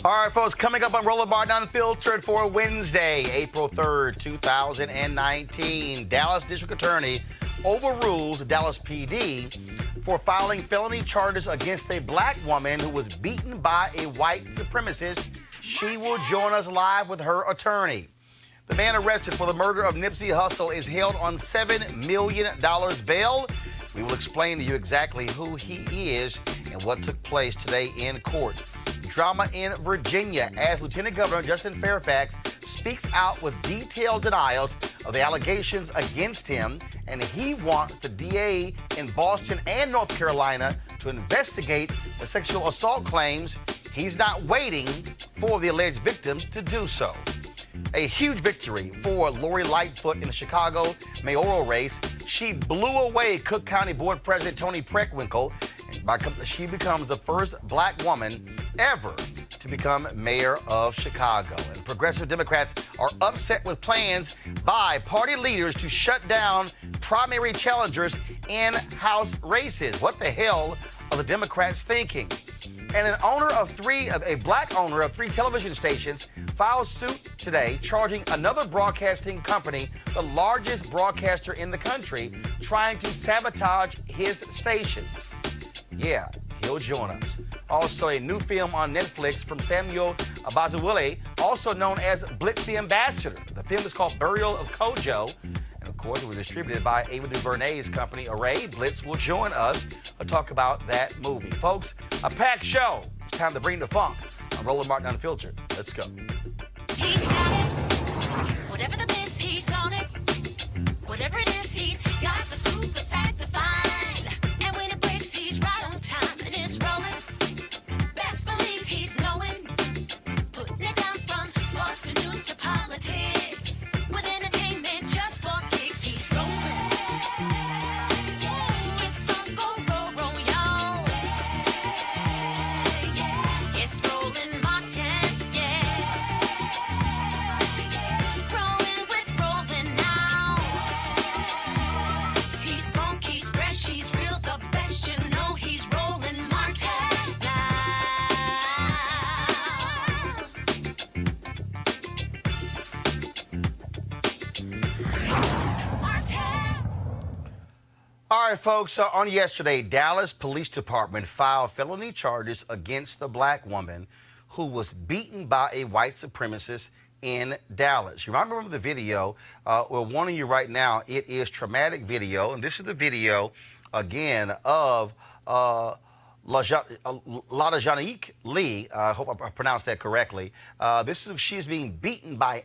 All right, folks, coming up on Roland Unfiltered for Wednesday, April 3rd, 2019. Dallas District Attorney overrules Dallas PD for filing felony charges against a black woman who was beaten by a white supremacist. She will join us live with her attorney. The man arrested for the murder of Nipsey Hussle is held on $7 million bail. We will explain to you exactly who he is and what took place today in court. Drama in Virginia as Lieutenant Governor Justin Fairfax speaks out with detailed denials of the allegations against him, and he wants the DA in Boston and North Carolina to investigate the sexual assault claims. He's not waiting for the alleged victims to do so. A huge victory for Lori Lightfoot in the Chicago mayoral race. She blew away Cook County Board President Tony Preckwinkle. She becomes the first black woman ever to become mayor of Chicago. And progressive Democrats are upset with plans by party leaders to shut down primary challengers in House races. What the hell are the Democrats thinking? And a black owner of 3 television stations filed suit today charging another broadcasting company, the largest broadcaster in the country, trying to sabotage his stations. Yeah, he'll join us. Also, a new film on Netflix from Samuel Abazuwile, also known as Blitz the Ambassador. The film is called Burial of Kojo. And of course, it was distributed by Ava DuVernay's company, Array. Blitz will join us to talk about that movie. Folks, a packed show. It's time to bring the funk on Roland Martin Unfiltered. Let's go. He's got it. Whatever the biz, he's on it. Whatever it is, he's got the scoop, the fact, the find. And when it breaks, he's right on time and it's rolling. Best believe he's knowing. Putting it down from sports to news to politics. With entertainment just for kicks, he's rolling. It's on go, y'all. It's Roland Martin, Rolling with Roland now. He's funky, he's fresh, he's real, the best, you know he's Roland Martin now. Martin. All right, folks, on yesterday, Dallas Police Department filed felony charges against the black woman who was beaten by a white supremacist in Dallas. You might remember the video. We're warning you right now, it is traumatic video, and this is the video, again, of LaDajanik Lee. I hope I pronounced that correctly. She's being beaten by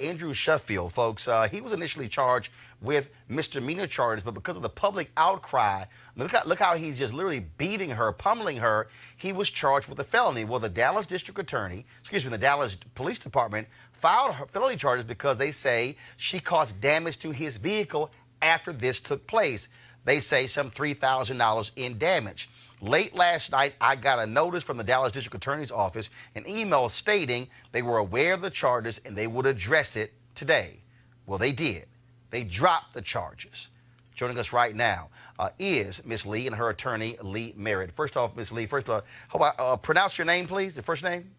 Andrew Sheffield, folks. He was initially charged with misdemeanor charges, but because of the public outcry, look how he's just literally beating her, pummeling her. He was charged with a felony. Well, the Dallas the Dallas Police Department filed felony charges because they say she caused damage to his vehicle after this took place. They say some $3,000 in damage. Late last night, I got a notice from the Dallas District Attorney's Office, an email stating they were aware of the charges and they would address it today. Well, they did. They dropped the charges. Joining us right now is Miss Lee and her attorney, Lee Merritt. First off, Miss Lee, hope I pronounce your name, please, the first name?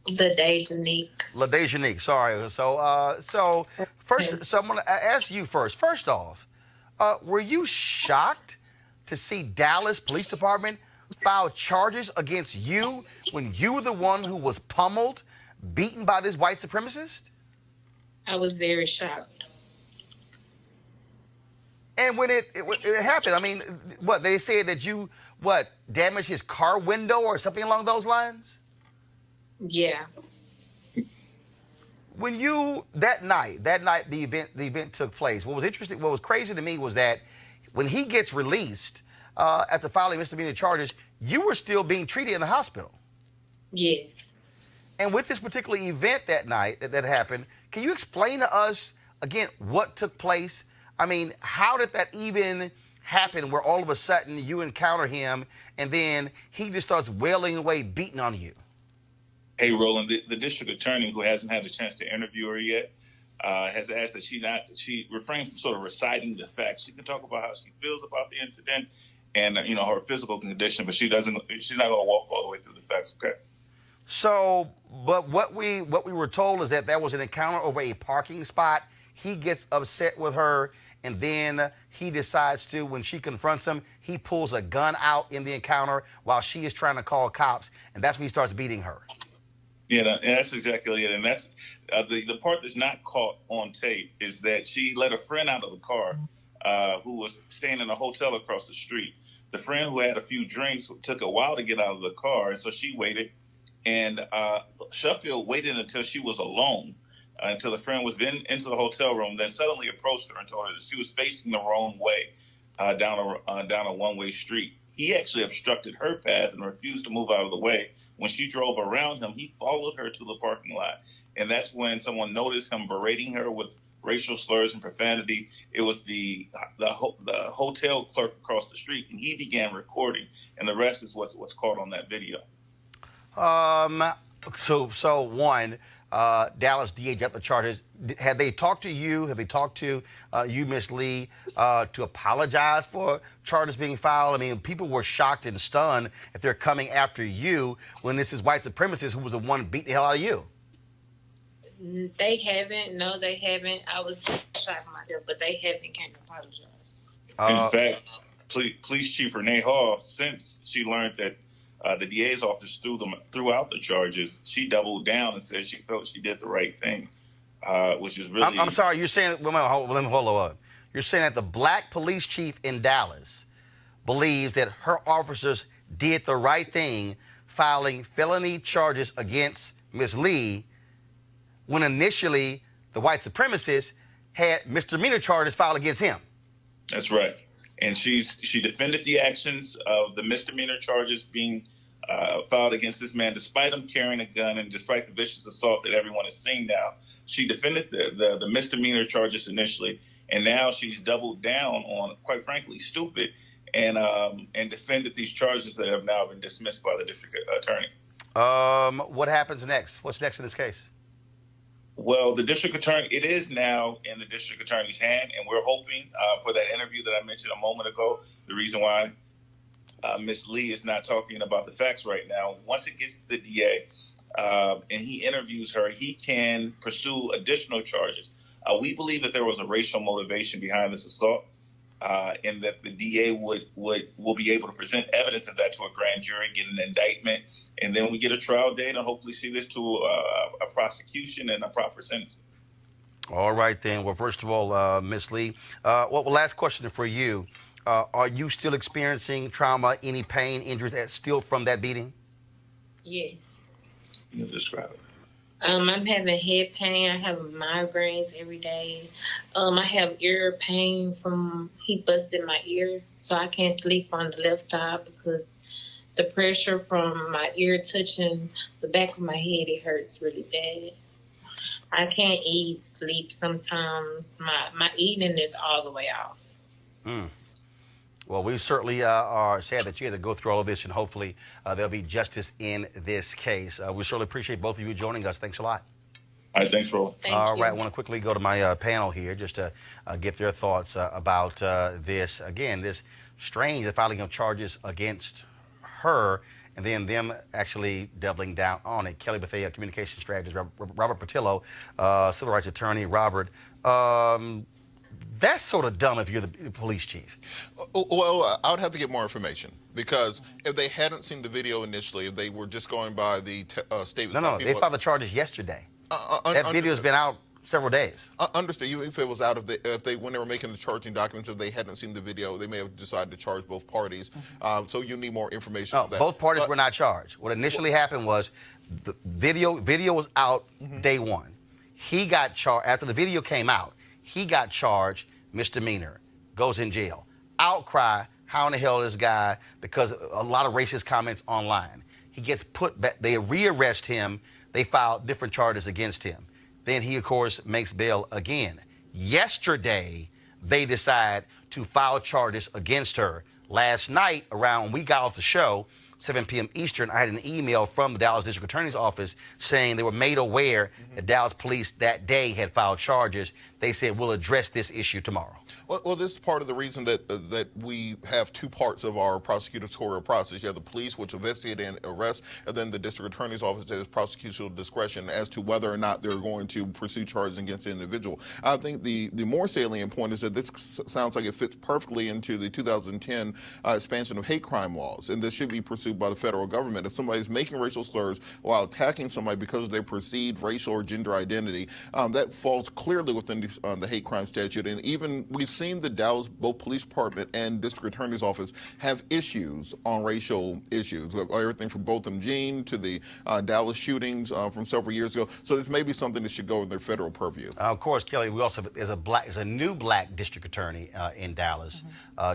LaDajanik, sorry. So I'm going to ask you first. First off, were you shocked to see Dallas Police Department file charges against you when you were the one who was pummeled, beaten by this white supremacist? I was very shocked. And when it happened, I mean, what, they said that you, damaged his car window or something along those lines? Yeah. When you, that night the event took place, what was crazy to me was that when he gets released after filing misdemeanor charges, you were still being treated in the hospital. Yes. And with this particular event that night that happened, can you explain to us, again, what took place? I mean, how did that even happen where all of a sudden you encounter him and then he just starts wailing away, beating on you? Hey, Roland, the district attorney, who hasn't had a chance to interview her yet, has asked that she refrain from sort of reciting the facts. She can talk about how she feels about the incident and, her physical condition, but she's not going to walk all the way through the facts, okay? So, but what we were told is that there was an encounter over a parking spot. He gets upset with her, and then he decides to, when she confronts him, he pulls a gun out in the encounter while she is trying to call cops, and that's when he starts beating her. Yeah, and that's exactly it. And that's the part that's not caught on tape is that she let a friend out of the car who was staying in a hotel across the street. The friend who had a few drinks took a while to get out of the car, and so she waited. And Sheffield waited until she was alone, until the friend was then into the hotel room, then suddenly approached her and told her that she was facing the wrong way down a one-way street. He actually obstructed her path and refused to move out of the way. When she drove around him, he followed her to the parking lot. And that's when someone noticed him berating her with racial slurs and profanity. It was the hotel clerk across the street, and he began recording. And the rest is what's caught on that video. So one, Dallas DA dropped the charges. Have they talked to you? Have they talked to you, Miss Lee, to apologize for charges being filed? I mean, people were shocked and stunned if they're coming after you when this is white supremacists who was the one beating the hell out of you. They haven't. No, they haven't. I was shocked myself, but they haven't came to apologize. In fact, Police Chief Renee Hall, since she learned that the DA's office threw out the charges, she doubled down and said she felt she did the right thing, which is really... I'm sorry, you're saying... Let me hold on. You're saying that the black police chief in Dallas believes that her officers did the right thing filing felony charges against Ms. Lee when initially the white supremacists had misdemeanor charges filed against him. That's right. And she defended the actions of the misdemeanor charges being filed against this man, despite him carrying a gun and despite the vicious assault that everyone is seeing now. She defended the misdemeanor charges initially, and now she's doubled down on, quite frankly, stupid, and defended these charges that have now been dismissed by the district attorney. What happens next? What's next in this case? Well, the district attorney, it is now in the district attorney's hand, and we're hoping for that interview that I mentioned a moment ago. The reason why Ms. Lee is not talking about the facts right now, once it gets to the DA and he interviews her, he can pursue additional charges. We believe that there was a racial motivation behind this assault, and that the DA will be able to present evidence of that to a grand jury, get an indictment, and then we get a trial date and hopefully see this to a prosecution and a proper sentence. All right, then. Well, first of all, Ms. Lee, last question for you. Are you still experiencing trauma, any pain, injuries still from that beating? Yes. You can describe it. I'm having head pain. I have migraines every day. I have ear pain from he busted my ear, so I can't sleep on the left side because the pressure from my ear touching the back of my head, it hurts really bad. I can't eat, sleep sometimes. My eating is all the way off. Well, we certainly are sad that you had to go through all of this, and hopefully there'll be justice in this case. We certainly appreciate both of you joining us. Thanks a lot. All right, thanks, Roland. All right, I want to quickly go to my panel here just to get their thoughts about this. Again, this strange filing of charges against her and then them actually doubling down on it. Kelly Bethea, communication strategist, Robert Patillo, civil rights attorney. Robert, that's sort of dumb if you're the police chief. Well, I would have to get more information because if they hadn't seen the video initially, if they were just going by the statement. No, they filed the charges yesterday. That video's been out several days. Understood. Even if it was out of when they were making the charging documents, if they hadn't seen the video, they may have decided to charge both parties. So you need more information on that. Both parties were not charged. What initially happened was the video was out day one. He got charged after the video came out. He got charged misdemeanor, goes in jail. Outcry, how in the hell is this guy, because a lot of racist comments online. He gets put back, they rearrest him, they file different charges against him. Then he, of course, makes bail again. Yesterday, they decide to file charges against her. Last night, around when we got off the show, 7 p.m. Eastern, I had an email from the Dallas District Attorney's Office saying they were made aware that Dallas police that day had filed charges. They said, we'll address this issue tomorrow. Well, this is part of the reason that we have two parts of our prosecutorial process. You have the police, which investigate and arrest, and then the district attorney's office that has prosecutorial discretion as to whether or not they're going to pursue charges against the individual. I think the more salient point is that this sounds like it fits perfectly into the 2010 expansion of hate crime laws, and this should be pursued by the federal government. If somebody's making racial slurs while attacking somebody because of their perceived racial or gender identity, that falls clearly within the hate crime statute. And even we've seen the Dallas, both police department and district attorney's office have issues on racial issues, everything from Botham Jean to the Dallas shootings from several years ago. So this may be something that should go in their federal purview. Of course, Kelly, we also there's a new black district attorney in Dallas,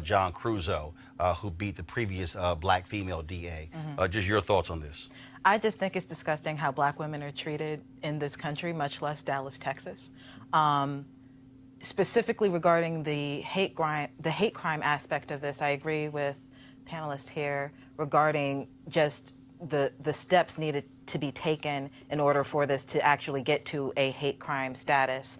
John Kojo, who beat the previous black female DA. Just your thoughts on this? I just think it's disgusting how black women are treated in this country, much less Dallas, Texas. Specifically regarding the hate crime aspect of this, I agree with panelists here regarding just the steps needed to be taken in order for this to actually get to a hate crime status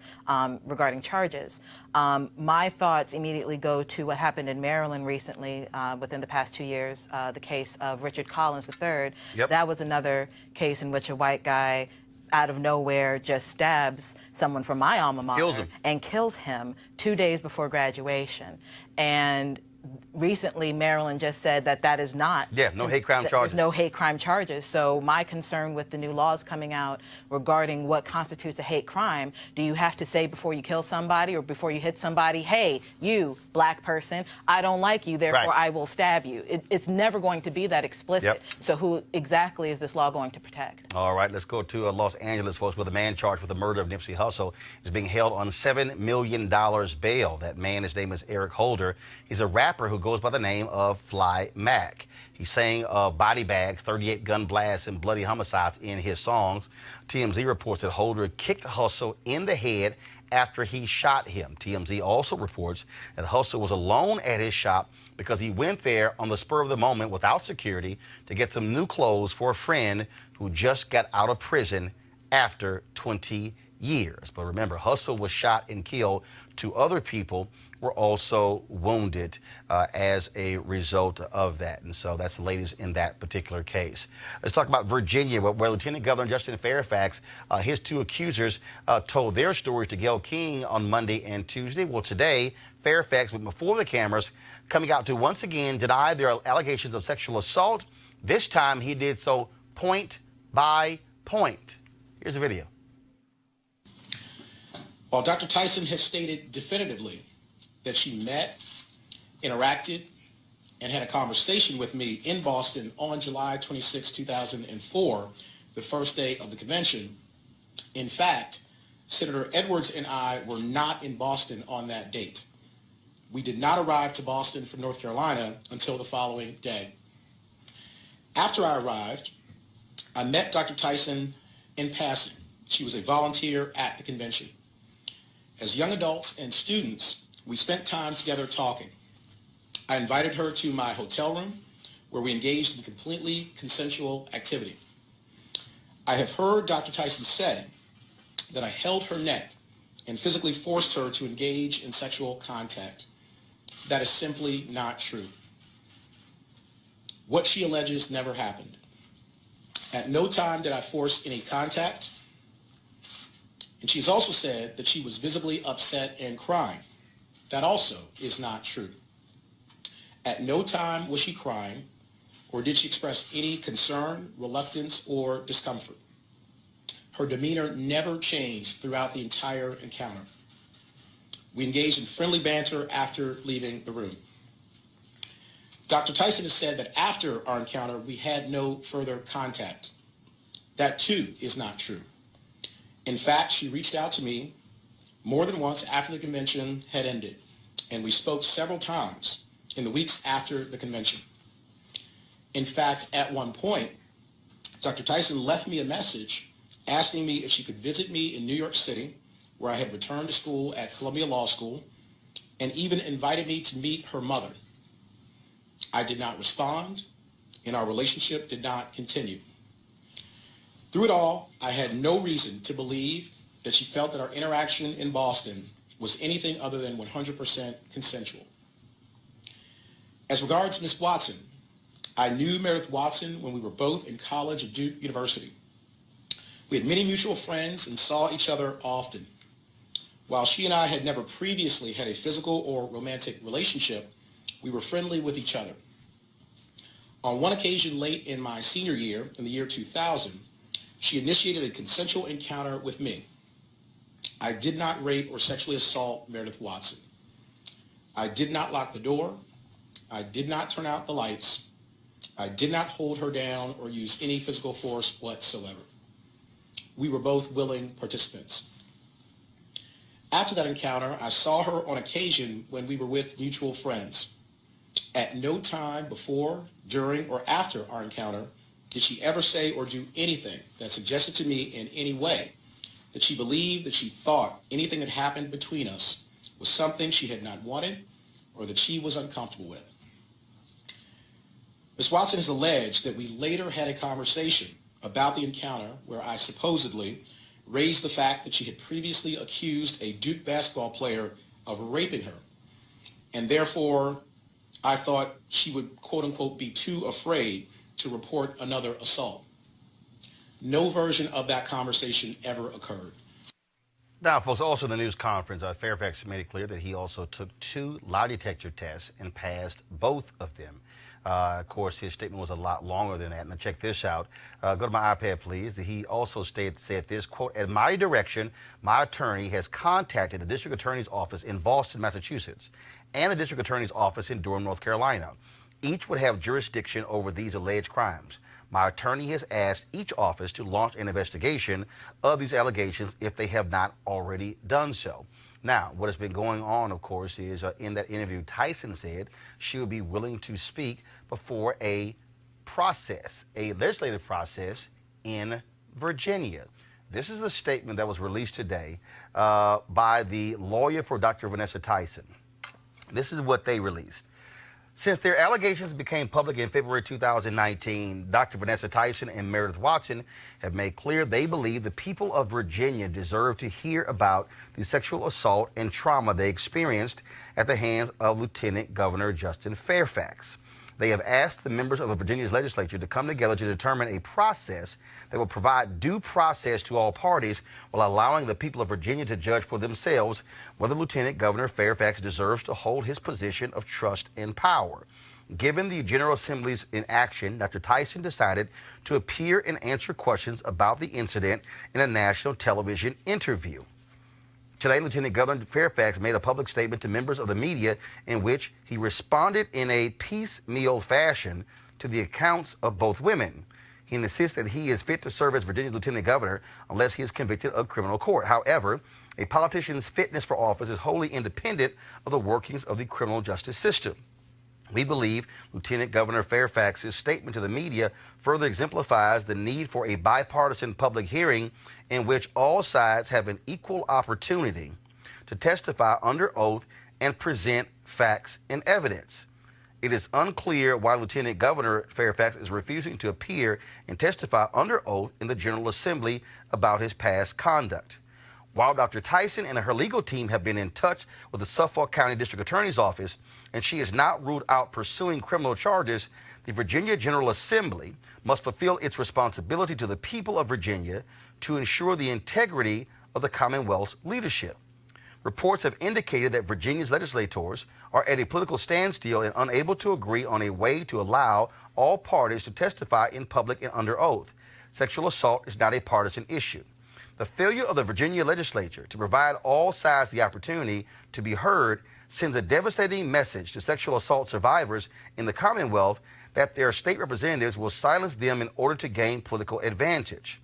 regarding charges. My thoughts immediately go to what happened in Maryland recently within the past 2 years, the case of Richard Collins III. Yep. That was another case in which a white guy out of nowhere just stabs someone from my alma mater and kills him 2 days before graduation. And recently, Maryland just said that that is not. Yeah, no hate crime charges. There's no hate crime charges. So my concern with the new laws coming out regarding what constitutes a hate crime, do you have to say before you kill somebody or before you hit somebody, hey, you, black person, I don't like you, therefore I will stab you. It's never going to be that explicit. So who exactly is this law going to protect? All right, let's go to Los Angeles, folks, where the man charged with the murder of Nipsey Hussle is being held on $7 million bail. That man, his name is Eric Holder. He's a rapper who goes by the name of Fly Mac. He sang body bags, 38 gun blasts, and bloody homicides in his songs. TMZ reports that Holder kicked Hussle in the head after he shot him. TMZ also reports that Hussle was alone at his shop because he went there on the spur of the moment without security to get some new clothes for a friend who just got out of prison after 20 years. But remember, Hussle was shot and killed. 2 other people were also wounded as a result of that. And so that's the latest in that particular case. Let's talk about Virginia, where Lieutenant Governor Justin Fairfax, his 2 accusers told their stories to Gayle King on Monday and Tuesday. Well, today, Fairfax went before the cameras, coming out to once again deny their allegations of sexual assault. This time, he did so point by point. Here's a video. While Dr. Tyson has stated definitively that she met, interacted, and had a conversation with me in Boston on July 26, 2004, the first day of the convention. In fact, Senator Edwards and I were not in Boston on that date. We did not arrive to Boston from North Carolina until the following day. After I arrived, I met Dr. Tyson in passing. She was a volunteer at the convention. As young adults and students, we spent time together talking. I invited her to my hotel room where we engaged in completely consensual activity. I have heard Dr. Tyson say that I held her neck and physically forced her to engage in sexual contact. That is simply not true. What she alleges never happened. At no time did I force any contact. And she's also said that she was visibly upset and crying. That also is not true. At no time was she crying, or did she express any concern, reluctance, or discomfort. Her demeanor never changed throughout the entire encounter. We engaged in friendly banter after leaving the room. Dr. Tyson has said that after our encounter, we had no further contact. That too is not true. In fact, she reached out to me more than once after the convention had ended, and we spoke several times in the weeks after the convention. In fact, at one point, Dr. Tyson left me a message asking me if she could visit me in New York City, where I had returned to school at Columbia Law School, and even invited me to meet her mother. I did not respond, and our relationship did not continue. Through it all, I had no reason to believe that she felt that our interaction in Boston was anything other than 100% consensual. As regards Ms. Watson, I knew Meredith Watson when we were both in college at Duke University. We had many mutual friends and saw each other often. While she and I had never previously had a physical or romantic relationship, we were friendly with each other. On one occasion late in my senior year, in the year 2000, she initiated a consensual encounter with me. I did not rape or sexually assault Meredith Watson. I did not lock the door. I did not turn out the lights. I did not hold her down or use any physical force whatsoever. We were both willing participants. After that encounter, I saw her on occasion when we were with mutual friends. At no time before, during, or after our encounter did she ever say or do anything that suggested to me in any way that she believed, that she thought anything that happened between us was something she had not wanted or that she was uncomfortable with. Ms. Watson has alleged that we later had a conversation about the encounter where I supposedly raised the fact that she had previously accused a Duke basketball player of raping her, and therefore I thought she would, quote unquote, be too afraid to report another assault. No version of that conversation ever occurred. Now, folks, also in the news conference, Fairfax made it clear that he also took 2 lie detector tests and passed both of them. Of course, his statement was a lot longer than that. Now, check this out. Go to my iPad, please. He also said this, quote, "At my direction, my attorney has contacted the district attorney's office in Boston, Massachusetts, and the district attorney's office in Durham, North Carolina. Each would have jurisdiction over these alleged crimes. My attorney has asked each office to launch an investigation of these allegations if they have not already done so." Now, what has been going on, of course, is in that interview, Tyson said she would be willing to speak before a process, a legislative process in Virginia. This is a statement that was released today by the lawyer for Dr. Vanessa Tyson. This is what they released. Since their allegations became public in February 2019, Dr. Vanessa Tyson and Meredith Watson have made clear they believe the people of Virginia deserve to hear about the sexual assault and trauma they experienced at the hands of Lieutenant Governor Justin Fairfax. They have asked the members of Virginia's legislature to come together to determine a process that will provide due process to all parties while allowing the people of Virginia to judge for themselves whether Lieutenant Governor Fairfax deserves to hold his position of trust and power. Given the General Assembly's inaction, Dr. Tyson decided to appear and answer questions about the incident in a national television interview. Today, Lieutenant Governor Fairfax made a public statement to members of the media in which he responded in a piecemeal fashion to the accounts of both women. He insists that he is fit to serve as Virginia's lieutenant governor unless he is convicted of criminal court. However, a politician's fitness for office is wholly independent of the workings of the criminal justice system. We believe Lieutenant Governor Fairfax's statement to the media further exemplifies the need for a bipartisan public hearing in which all sides have an equal opportunity to testify under oath and present facts and evidence. It is unclear why Lieutenant Governor Fairfax is refusing to appear and testify under oath in the General Assembly about his past conduct. While Dr. Tyson and her legal team have been in touch with the Suffolk County District Attorney's Office, and she has not ruled out pursuing criminal charges, the Virginia General Assembly must fulfill its responsibility to the people of Virginia to ensure the integrity of the Commonwealth's leadership. Reports have indicated that Virginia's legislators are at a political standstill and unable to agree on a way to allow all parties to testify in public and under oath. Sexual assault is not a partisan issue. The failure of the Virginia legislature to provide all sides the opportunity to be heard sends a devastating message to sexual assault survivors in the Commonwealth that their state representatives will silence them in order to gain political advantage.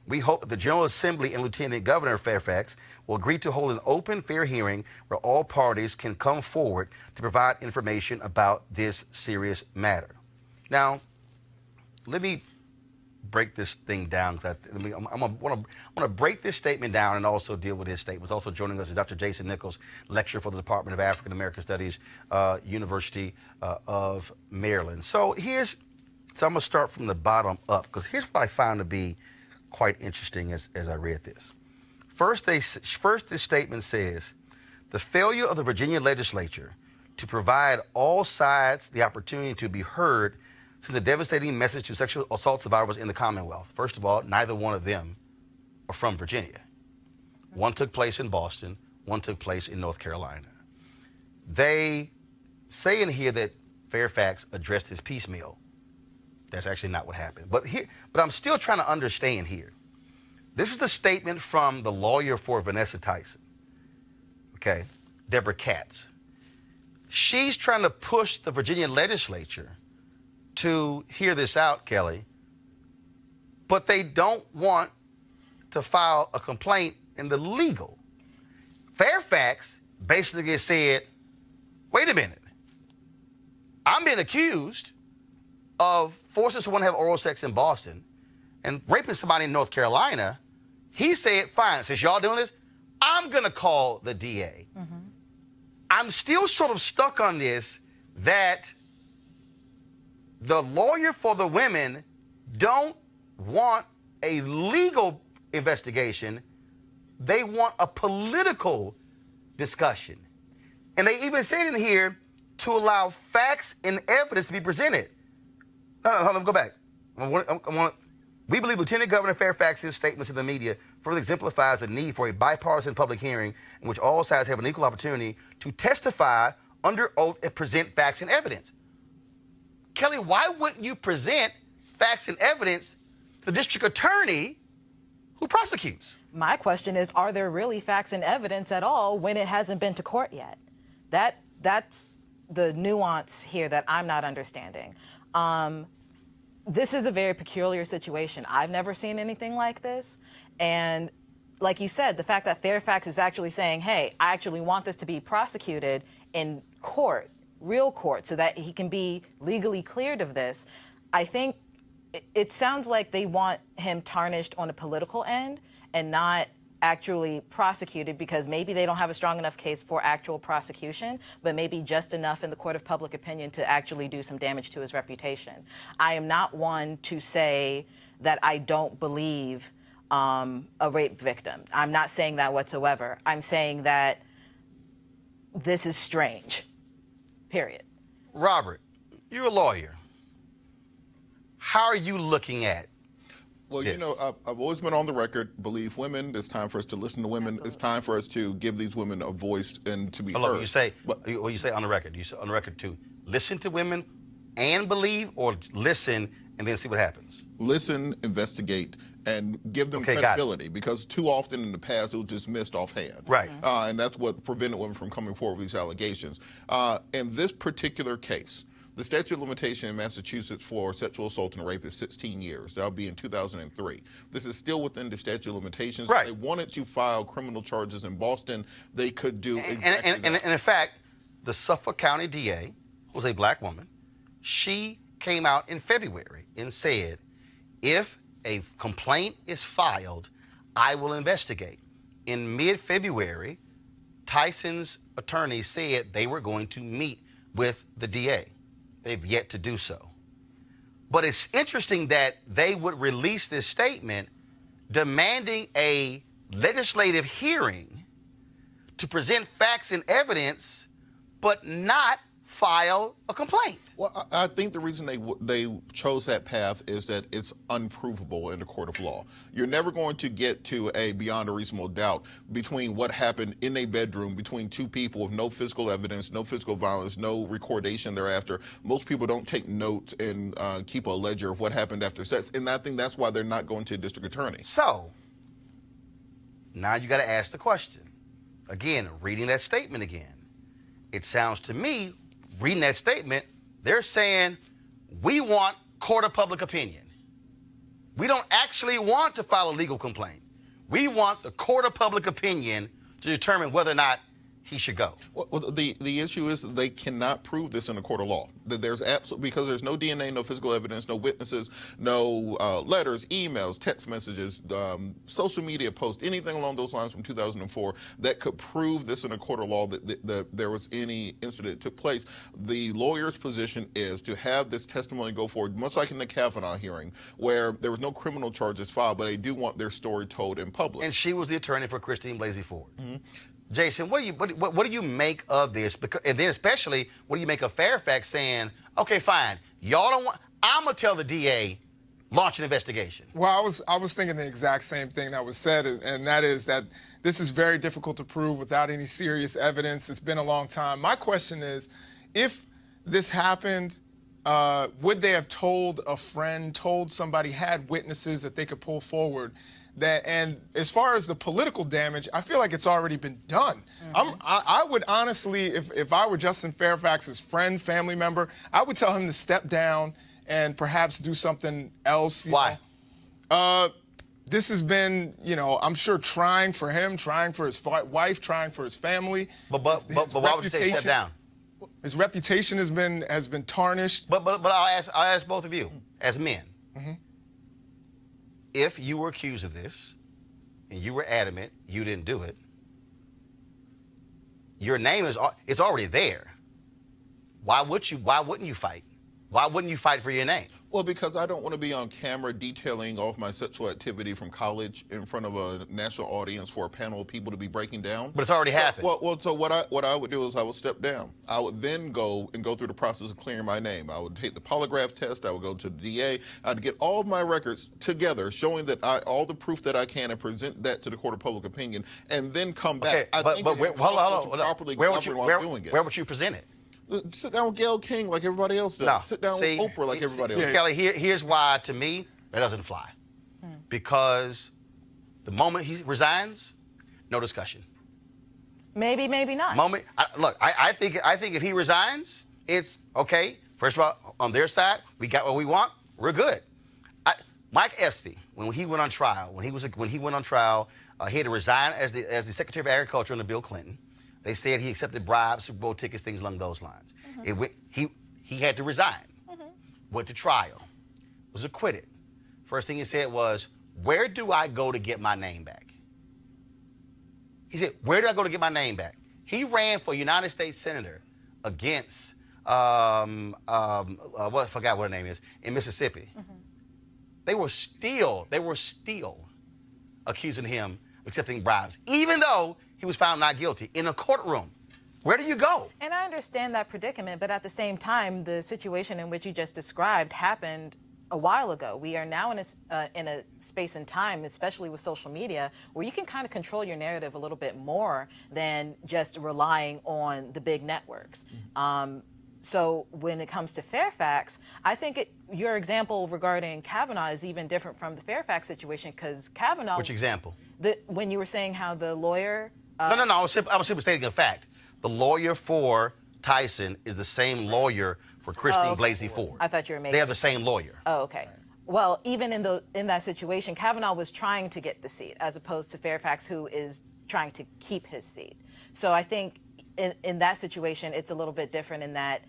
We hope that the General Assembly and Lieutenant Governor Fairfax will agree to hold an open, fair hearing where all parties can come forward to provide information about this serious matter. Now, let me break this thing down. I want to break this statement down and also deal with his statements. Also joining us is Dr. Jason Nichols, lecturer for the Department of African American Studies, University of Maryland. So I'm going to start from the bottom up, because here's what I found to be quite interesting as I read this. First, this statement says The failure of the Virginia legislature to provide all sides the opportunity to be heard sends a devastating message to sexual assault survivors in the Commonwealth. First of all, neither one of them are from Virginia. One took place in Boston, one took place in North Carolina. They say in here that Fairfax addressed his piecemeal. That's actually not what happened. But I'm still trying to understand here. This is the statement from the lawyer for Vanessa Tyson. Okay, Deborah Katz. She's trying to push the Virginia legislature to hear this out, Kelly, but they don't want to file a complaint in the legal. Fairfax basically said, wait a minute, I'm being accused of forcing someone to have oral sex in Boston and raping somebody in North Carolina. He said, fine, since y'all doing this, I'm going to call the DA. Mm-hmm. I'm still sort of stuck on this, that the lawyer for the women don't want a legal investigation. They want a political discussion. And they even said in here to allow facts and evidence to be presented. Hold on, go back. We believe Lieutenant Governor Fairfax's statement to the media further exemplifies the need for a bipartisan public hearing in which all sides have an equal opportunity to testify under oath and present facts and evidence. Kelly, why wouldn't you present facts and evidence to the district attorney who prosecutes? My question is, are there really facts and evidence at all when it hasn't been to court yet? That's the nuance here that I'm not understanding. This is a very peculiar situation. I've never seen anything like this. And like you said, the fact that Fairfax is actually saying, hey, I actually want this to be prosecuted in court, real court, so that he can be legally cleared of this. I think it sounds like they want him tarnished on a political end and not actually prosecuted, because maybe they don't have a strong enough case for actual prosecution, but maybe just enough in the court of public opinion to actually do some damage to his reputation. I am not one to say that I don't believe a rape victim. I'm not saying that whatsoever. I'm saying that this is strange, period. Robert, you're a lawyer. How are you looking at Well, yes. you know, I've always been on the record, believe women. It's time for us to listen to women. Absolutely. It's time for us to give these women a voice and to be Hello, heard. you say, But- what you say on the record? You say on the record to listen to women and believe, or listen and then see what happens? Listen, investigate, and give them Okay, got it. credibility, because too often in the past it was dismissed offhand. Right. And that's what prevented women from coming forward with these allegations. In this particular case, the statute of limitation in Massachusetts for sexual assault and rape is 16 years. That'll be in 2003. This is still within the statute of limitations. Right. If they wanted to file criminal charges in Boston, they could do exactly that. And in fact, the Suffolk County DA, who was a black woman, she came out in February and said, if a complaint is filed, I will investigate. In mid-February, Tyson's attorney said they were going to meet with the DA. They've yet to do so. But it's interesting that they would release this statement demanding a legislative hearing to present facts and evidence, but not file a complaint. Well, I think the reason they chose that path is that it's unprovable in the court of law. You're never going to get to a beyond a reasonable doubt between what happened in a bedroom between two people with no physical evidence, no physical violence, no recordation thereafter. Most people don't take notes and keep a ledger of what happened after sex, and I think that's why they're not going to a district attorney. So now you got to ask the question. Again, reading that statement again, it sounds to me, reading that statement, they're saying we want court of public opinion. We don't actually want to file a legal complaint. We want the court of public opinion to determine whether or not he should go. Well, the issue is that they cannot prove this in a court of law. That there's because there's no DNA, no physical evidence, no witnesses, no letters, emails, text messages, social media posts, anything along those lines from 2004 that could prove this in a court of law that there was any incident that took place. The lawyer's position is to have this testimony go forward, much like in the Kavanaugh hearing, where there was no criminal charges filed, but they do want their story told in public. And she was the attorney for Christine Blasey Ford. Mm-hmm. Jason, what do you make of this? Because, and then especially, what do you make of Fairfax saying, okay, fine, y'all don't want, I'm going to tell the DA, launch an investigation. Well, I was thinking the exact same thing that was said, and that is that this is very difficult to prove without any serious evidence. It's been a long time. My question is, if this happened, would they have told a friend, told somebody, had witnesses that they could pull forward? And as far as the political damage, I feel like it's already been done. I would honestly, if I were Justin Fairfax's friend, family member, I would tell him to step down and perhaps do something else. Why? This has been, I'm sure trying for him, trying for his wife, trying for his family. But why would you say step down? His reputation has been tarnished. But I'll ask both of you as men. If you were accused of this and you were adamant you didn't do it, your name it's already there. Why wouldn't you fight? Why wouldn't you fight for your name? Well, because I don't want to be on camera detailing off my sexual activity from college in front of a national audience for a panel of people to be breaking down. But it's already happened. So what I would do is I would step down. I would then go through the process of clearing my name. I would take the polygraph test. I would go to the DA. I'd get all of my records together, showing that all the proof that I can, and present that to the court of public opinion, and then come back. Okay, I think it's impossible to properly govern while doing it. Where would you present it? Sit down with Gayle King like everybody else does. No. Sit down with Oprah like everybody else. Kelly, here's why, to me, that doesn't fly. Because the moment he resigns, no discussion. Maybe not. I think if he resigns, it's okay. First of all, on their side, we got what we want. We're good. Mike Espy, when he went on trial, he had to resign as the Secretary of Agriculture under Bill Clinton. They said he accepted bribes, Super Bowl tickets, things along those lines. He had to resign. Went to trial. Was acquitted. First thing he said was, where do I go to get my name back? He said, where do I go to get my name back? He ran for United States Senator against, I forgot what her name is, in Mississippi. They were still accusing him of accepting bribes, even though he was found not guilty in a courtroom. Where do you go? And I understand that predicament, but at the same time, the situation in which you just described happened a while ago. We are now in a space and time, especially with social media, where you can kind of control your narrative a little bit more than just relying on the big networks. So when it comes to Fairfax, I think your example regarding Kavanaugh is even different from the Fairfax situation, because Kavanaugh... Which example? When you were saying how the lawyer... No. I was simply stating a fact. The lawyer for Tyson is the same lawyer for Christine Blasey Ford. I thought you were making... They have the same lawyer. Oh, okay. Well, even in that situation, Kavanaugh was trying to get the seat, as opposed to Fairfax, who is trying to keep his seat. So I think in that situation, it's a little bit different in that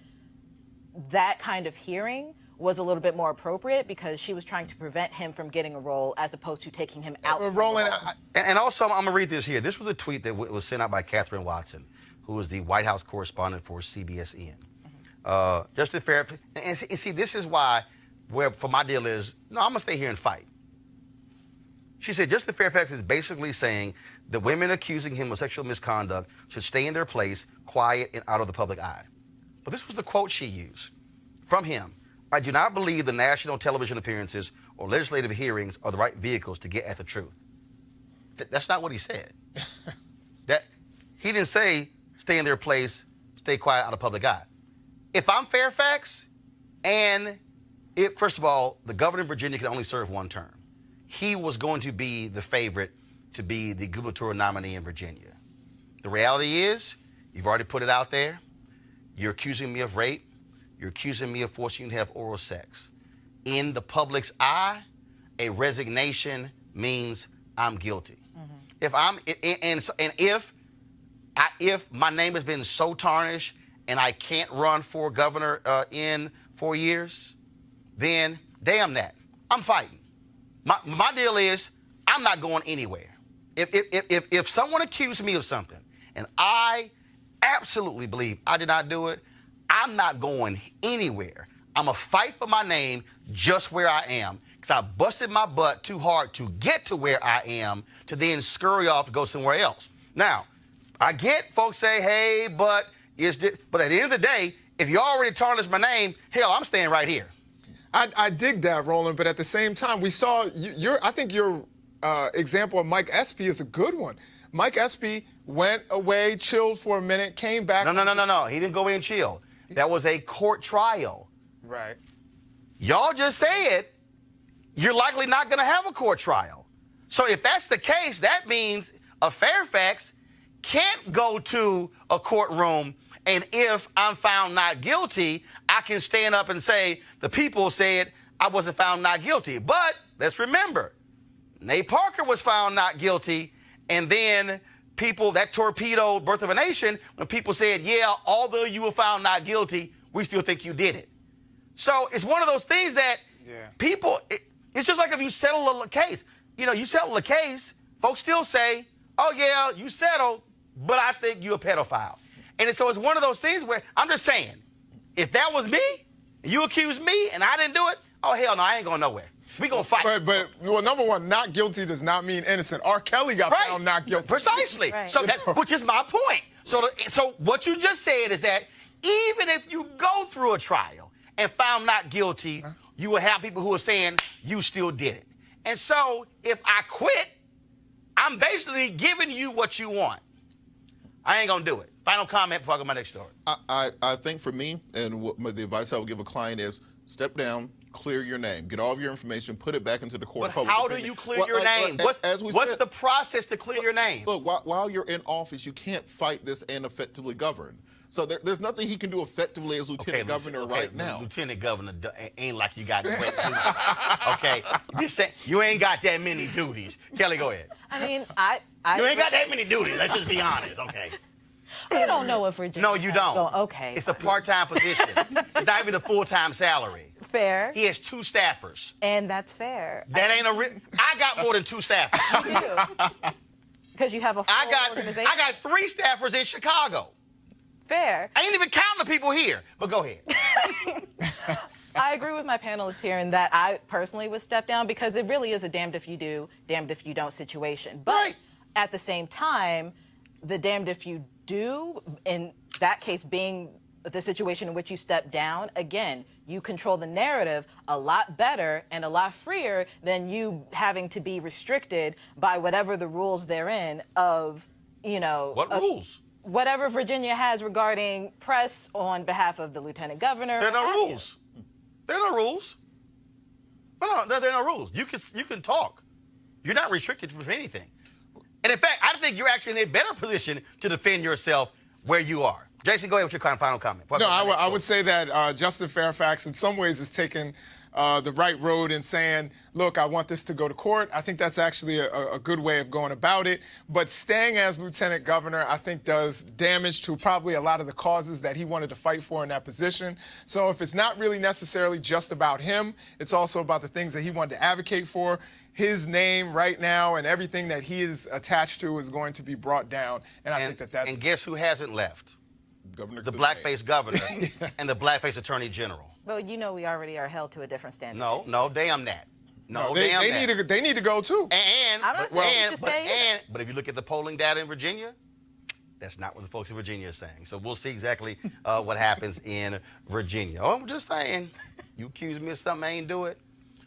kind of hearing was a little bit more appropriate, because she was trying to prevent him from getting a role as opposed to taking him out. Roland, and also, I'm going to read this here. This was a tweet that was sent out by Catherine Watson, who was the White House correspondent for CBSN. Justin Fairfax, and see, this is why, for my deal is, no, I'm going to stay here and fight. She said, Justin Fairfax is basically saying that women accusing him of sexual misconduct should stay in their place, quiet and out of the public eye. But this was the quote she used from him. I do not believe the national television appearances or legislative hearings are the right vehicles to get at the truth. That's not what he said. He didn't say stay in their place, stay quiet out of public eye. If I'm Fairfax, first of all, the governor of Virginia can only serve one term. He was going to be the favorite to be the gubernatorial nominee in Virginia. The reality is, you've already put it out there. You're accusing me of rape. You're accusing me of forcing you to have oral sex. In the public's eye, a resignation means I'm guilty. If my name has been so tarnished and I can't run for governor in 4 years, then damn that, I'm fighting. My deal is I'm not going anywhere. If someone accused me of something and I absolutely believe I did not do it, I'm not going anywhere. I'm going to fight for my name just where I am, because I busted my butt too hard to get to where I am to then scurry off to go somewhere else. Now, I get folks say, hey, but at the end of the day, if you already tarnished my name, hell, I'm staying right here. I dig that, Roland, but at the same time, we saw I think your example of Mike Espy is a good one. Mike Espy went away, chilled for a minute, came back. No. He didn't go away and chill. That was a court trial. Right. Y'all just said you're likely not going to have a court trial. So if that's the case, that means a Fairfax can't go to a courtroom, and if I'm found not guilty, I can stand up and say the people said I wasn't found not guilty. But let's remember, Nate Parker was found not guilty, and then people that torpedoed Birth of a Nation when people said, yeah, although you were found not guilty, we still think you did it. So it's one of those things that people, it's just like if you settle a case. You know, you settle a case, folks still say, oh, yeah, you settled, but I think you're a pedophile. And so it's one of those things where I'm just saying, if that was me, and you accused me, and I didn't do it, oh, hell no, I ain't going nowhere. We going to fight. But well, number one, not guilty does not mean innocent. R. Kelly got found not guilty. Precisely. Right. So that's, which is my point. So what you just said is that even if you go through a trial and found not guilty, you will have people who are saying you still did it. And so if I quit, I'm basically giving you what you want. I ain't going to do it. Final comment before I go to my next story. I think for me, and the advice I would give a client is step down, clear your name, get all of your information, put it back into the court. But how do you clear your name? What's the process to clear your name? Look, while you're in office, you can't fight this and effectively govern. So there's nothing he can do effectively as lieutenant governor right now. Lieutenant governor ain't like you got great duties. Okay, you ain't got that many duties. Kelly, go ahead. I mean, you ain't got that many duties. Let's just be honest, okay? You don't know if Virginia. No, you don't. Okay. It's a part-time position. It's not even a full-time salary. Fair. He has 2 staffers. And that's fair. That ain't I got more than 2 staffers. You do. Because you have a full organization. I got 3 staffers in Chicago. Fair. I ain't even counting the people here, but go ahead. I agree with my panelists here in that I personally would step down because it really is a damned if you do, damned if you don't situation. But at the same time, the damned if you do, in that case being the situation in which you step down, again, you control the narrative a lot better and a lot freer than you having to be restricted by whatever the rules therein of, What rules? Whatever Virginia has regarding press on behalf of the lieutenant governor. There are no rules. There are no rules. No, there are no rules. You can talk. You're not restricted from anything. And in fact, I think you're actually in a better position to defend yourself where you are. Jason, go ahead with your final comment. No, I would say that Justin Fairfax in some ways is taking the right road and saying, look, I want this to go to court. I think that's actually a good way of going about it. But staying as lieutenant governor, I think, does damage to probably a lot of the causes that he wanted to fight for in that position. So if it's not really necessarily just about him, it's also about the things that he wanted to advocate for. His name right now and everything that he is attached to is going to be brought down. And I think that's... And guess who hasn't left? Governor the blackface governor and the blackface attorney general. Well, we already are held to a different standard. No, damn that. They need to go too. But if you look at the polling data in Virginia, that's not what the folks in Virginia are saying. So we'll see exactly what happens in Virginia. Oh, I'm just saying, you accuse me of something I ain't do it.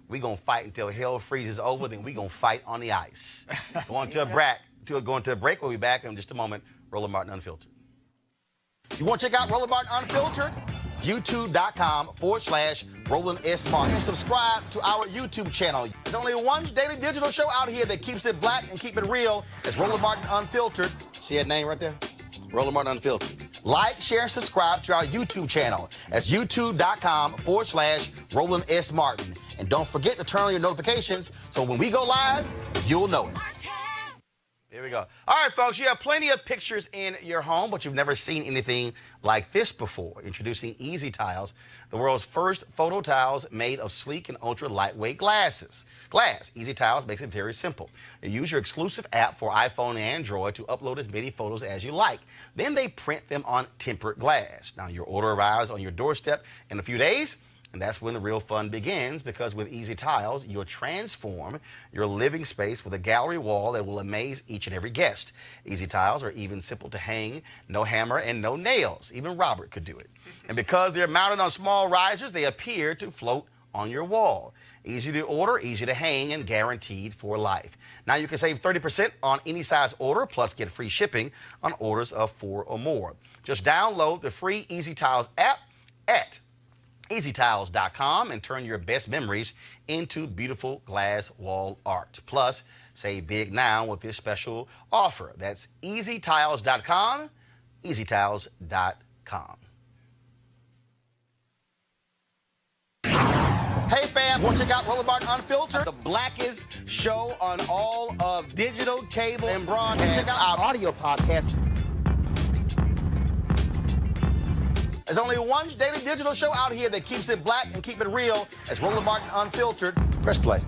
We're going to fight until hell freezes over, then we're going to fight on the ice. Going to a break. We'll be back in just a moment. Roland Martin Unfiltered. You want to check out Roland Martin Unfiltered? YouTube.com/Roland S. Martin. And subscribe to our YouTube channel. There's only one daily digital show out here that keeps it black and keep it real. It's Roland Martin Unfiltered. See that name right there? Roland Martin Unfiltered. Like, share, and subscribe to our YouTube channel. That's YouTube.com/Roland S. Martin. And don't forget to turn on your notifications so when we go live, you'll know it. Here we go. All right, folks, you have plenty of pictures in your home, but you've never seen anything like this before. Introducing EasyTiles, the world's first photo tiles made of sleek and ultra lightweight glass. EasyTiles makes it very simple. You use your exclusive app for iPhone and Android to upload as many photos as you like. Then they print them on tempered glass. Now, your order arrives on your doorstep in a few days. And that's when the real fun begins, because with EasyTiles, you'll transform your living space with a gallery wall that will amaze each and every guest. EasyTiles are even simple to hang, no hammer and no nails. Even Robert could do it. And because they're mounted on small risers, they appear to float on your wall. Easy to order, easy to hang, and guaranteed for life. Now you can save 30% on any size order, plus get free shipping on orders of 4 or more. Just download the free EasyTiles app at EasyTiles.com and turn your best memories into beautiful glass wall art. Plus, save big now with this special offer. That's EasyTiles.com, EasyTiles.com. Hey fam, want to check out Roland Unfiltered, the blackest show on all of digital, cable, and broadcast. Check out our audio podcast. There's only one daily digital show out here that keeps it black and keep it real. It's Roland Martin Unfiltered. Press play.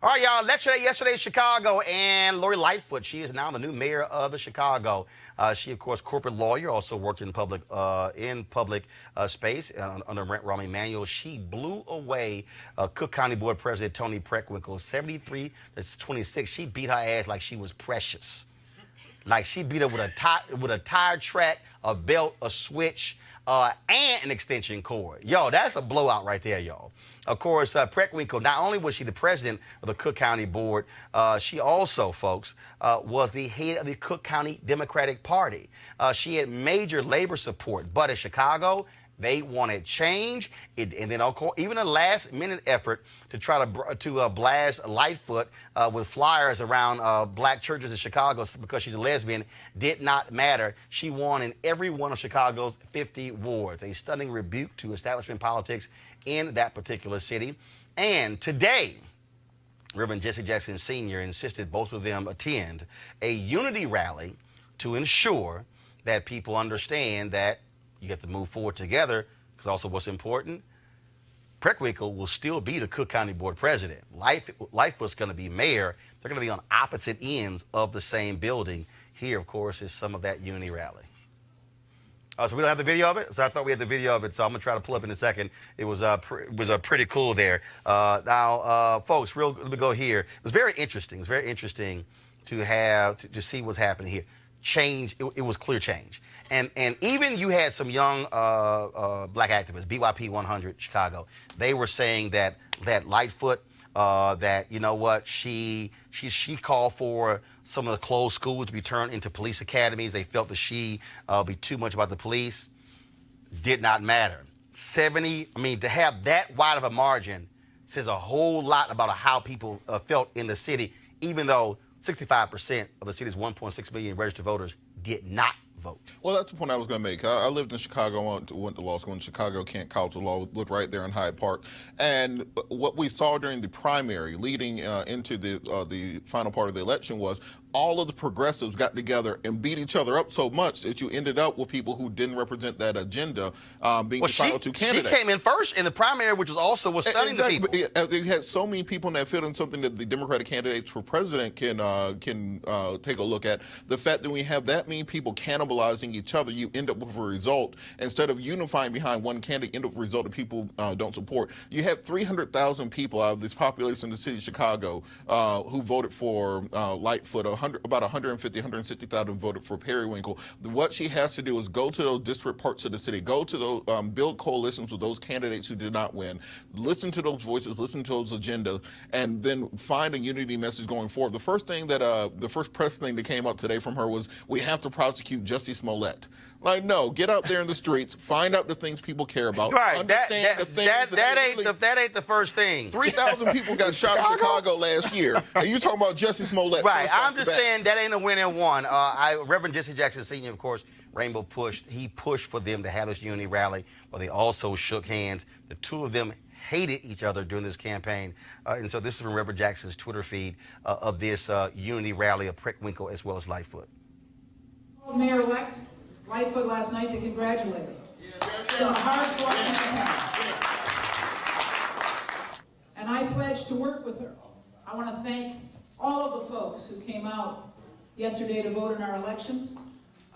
All right, y'all. Lecture day yesterday in Chicago, and Lori Lightfoot, she is now the new mayor of Chicago. She, of course, corporate lawyer, also worked in public space under Rahm Emanuel. She blew away Cook County Board President Toni Preckwinkle 73-26. She beat her ass like she was precious. Like she beat her with a tire track, a belt, a switch, and an extension cord. Yo, that's a blowout right there, y'all. Of course, Preckwinkle, not only was she the president of the Cook County Board, she also, folks, was the head of the Cook County Democratic Party. She had major labor support, but in Chicago, they wanted change. And then, of course, even a last-minute effort to try to blast Lightfoot with flyers around black churches in Chicago because she's a lesbian did not matter. She won in every one of Chicago's 50 wards, a stunning rebuke to establishment politics in that particular city. And today, Reverend Jesse Jackson Sr. insisted both of them attend a unity rally to ensure that people understand that you have to move forward together, because also what's important, Preckwinkle will still be the Cook County Board President. Lightfoot's going to be mayor. They're going to be on opposite ends of the same building. Here, of course, is some of that unity rally. So we don't have the video of it, so I thought we had the video of it, so I'm going to try to pull up in a second. It was pretty cool there. Now, folks, let me go here. It was very interesting. It's very interesting to see what's happening here. Change, it was clear change. And even you had some young black activists, BYP 100 Chicago, they were saying that Lightfoot, that, you know what, she called for some of the closed schools to be turned into police academies. They felt that she be too much about the police. Did not matter. To have that wide of a margin says a whole lot about how people felt in the city, even though 65% of the city's 1.6 million registered voters did not vote. Well, that's the point I was going to make. I lived in Chicago, went to law school in Chicago, Kent College of Law, lived right there in Hyde Park. And what we saw during the primary leading into the final part of the election was all of the progressives got together and beat each other up so much that you ended up with people who didn't represent that agenda being the final two candidates. She came in first in the primary, which was stunning to people. They had so many people in that field, and something that the Democratic candidates for president can take a look at. The fact that we have that many people cannibalizing each other, you end up with a result. Instead of unifying behind one candidate, end up with a result that people don't support. You have 300,000 people out of this population in the city of Chicago who voted for Lightfoot. About 150, 160,000 voted for Periwinkle. What she has to do is go to those disparate parts of the city, go to those, build coalitions with those candidates who did not win, listen to those voices, listen to those agendas, and then find a unity message going forward. The first press thing that came out today from her was, we have to prosecute Jussie Smollett. Like, no, get out there in the streets, find out the things people care about. Right, understand the things that ain't the first thing. 3,000 people got shot in Chicago last year, and you talking about Jussie Smollett. Right, I'm just saying that ain't a win and one. Reverend Jesse Jackson Sr., of course, Rainbow pushed for them to have this unity rally, where they also shook hands. The two of them hated each other during this campaign. And so this is from Reverend Jackson's Twitter feed of this unity rally of Preckwinkle as well as Lightfoot. Mayor-elect Lightfoot last night to congratulate her. It's been a hard-working campaign. And I pledge to work with her. I want to thank all of the folks who came out yesterday to vote in our elections.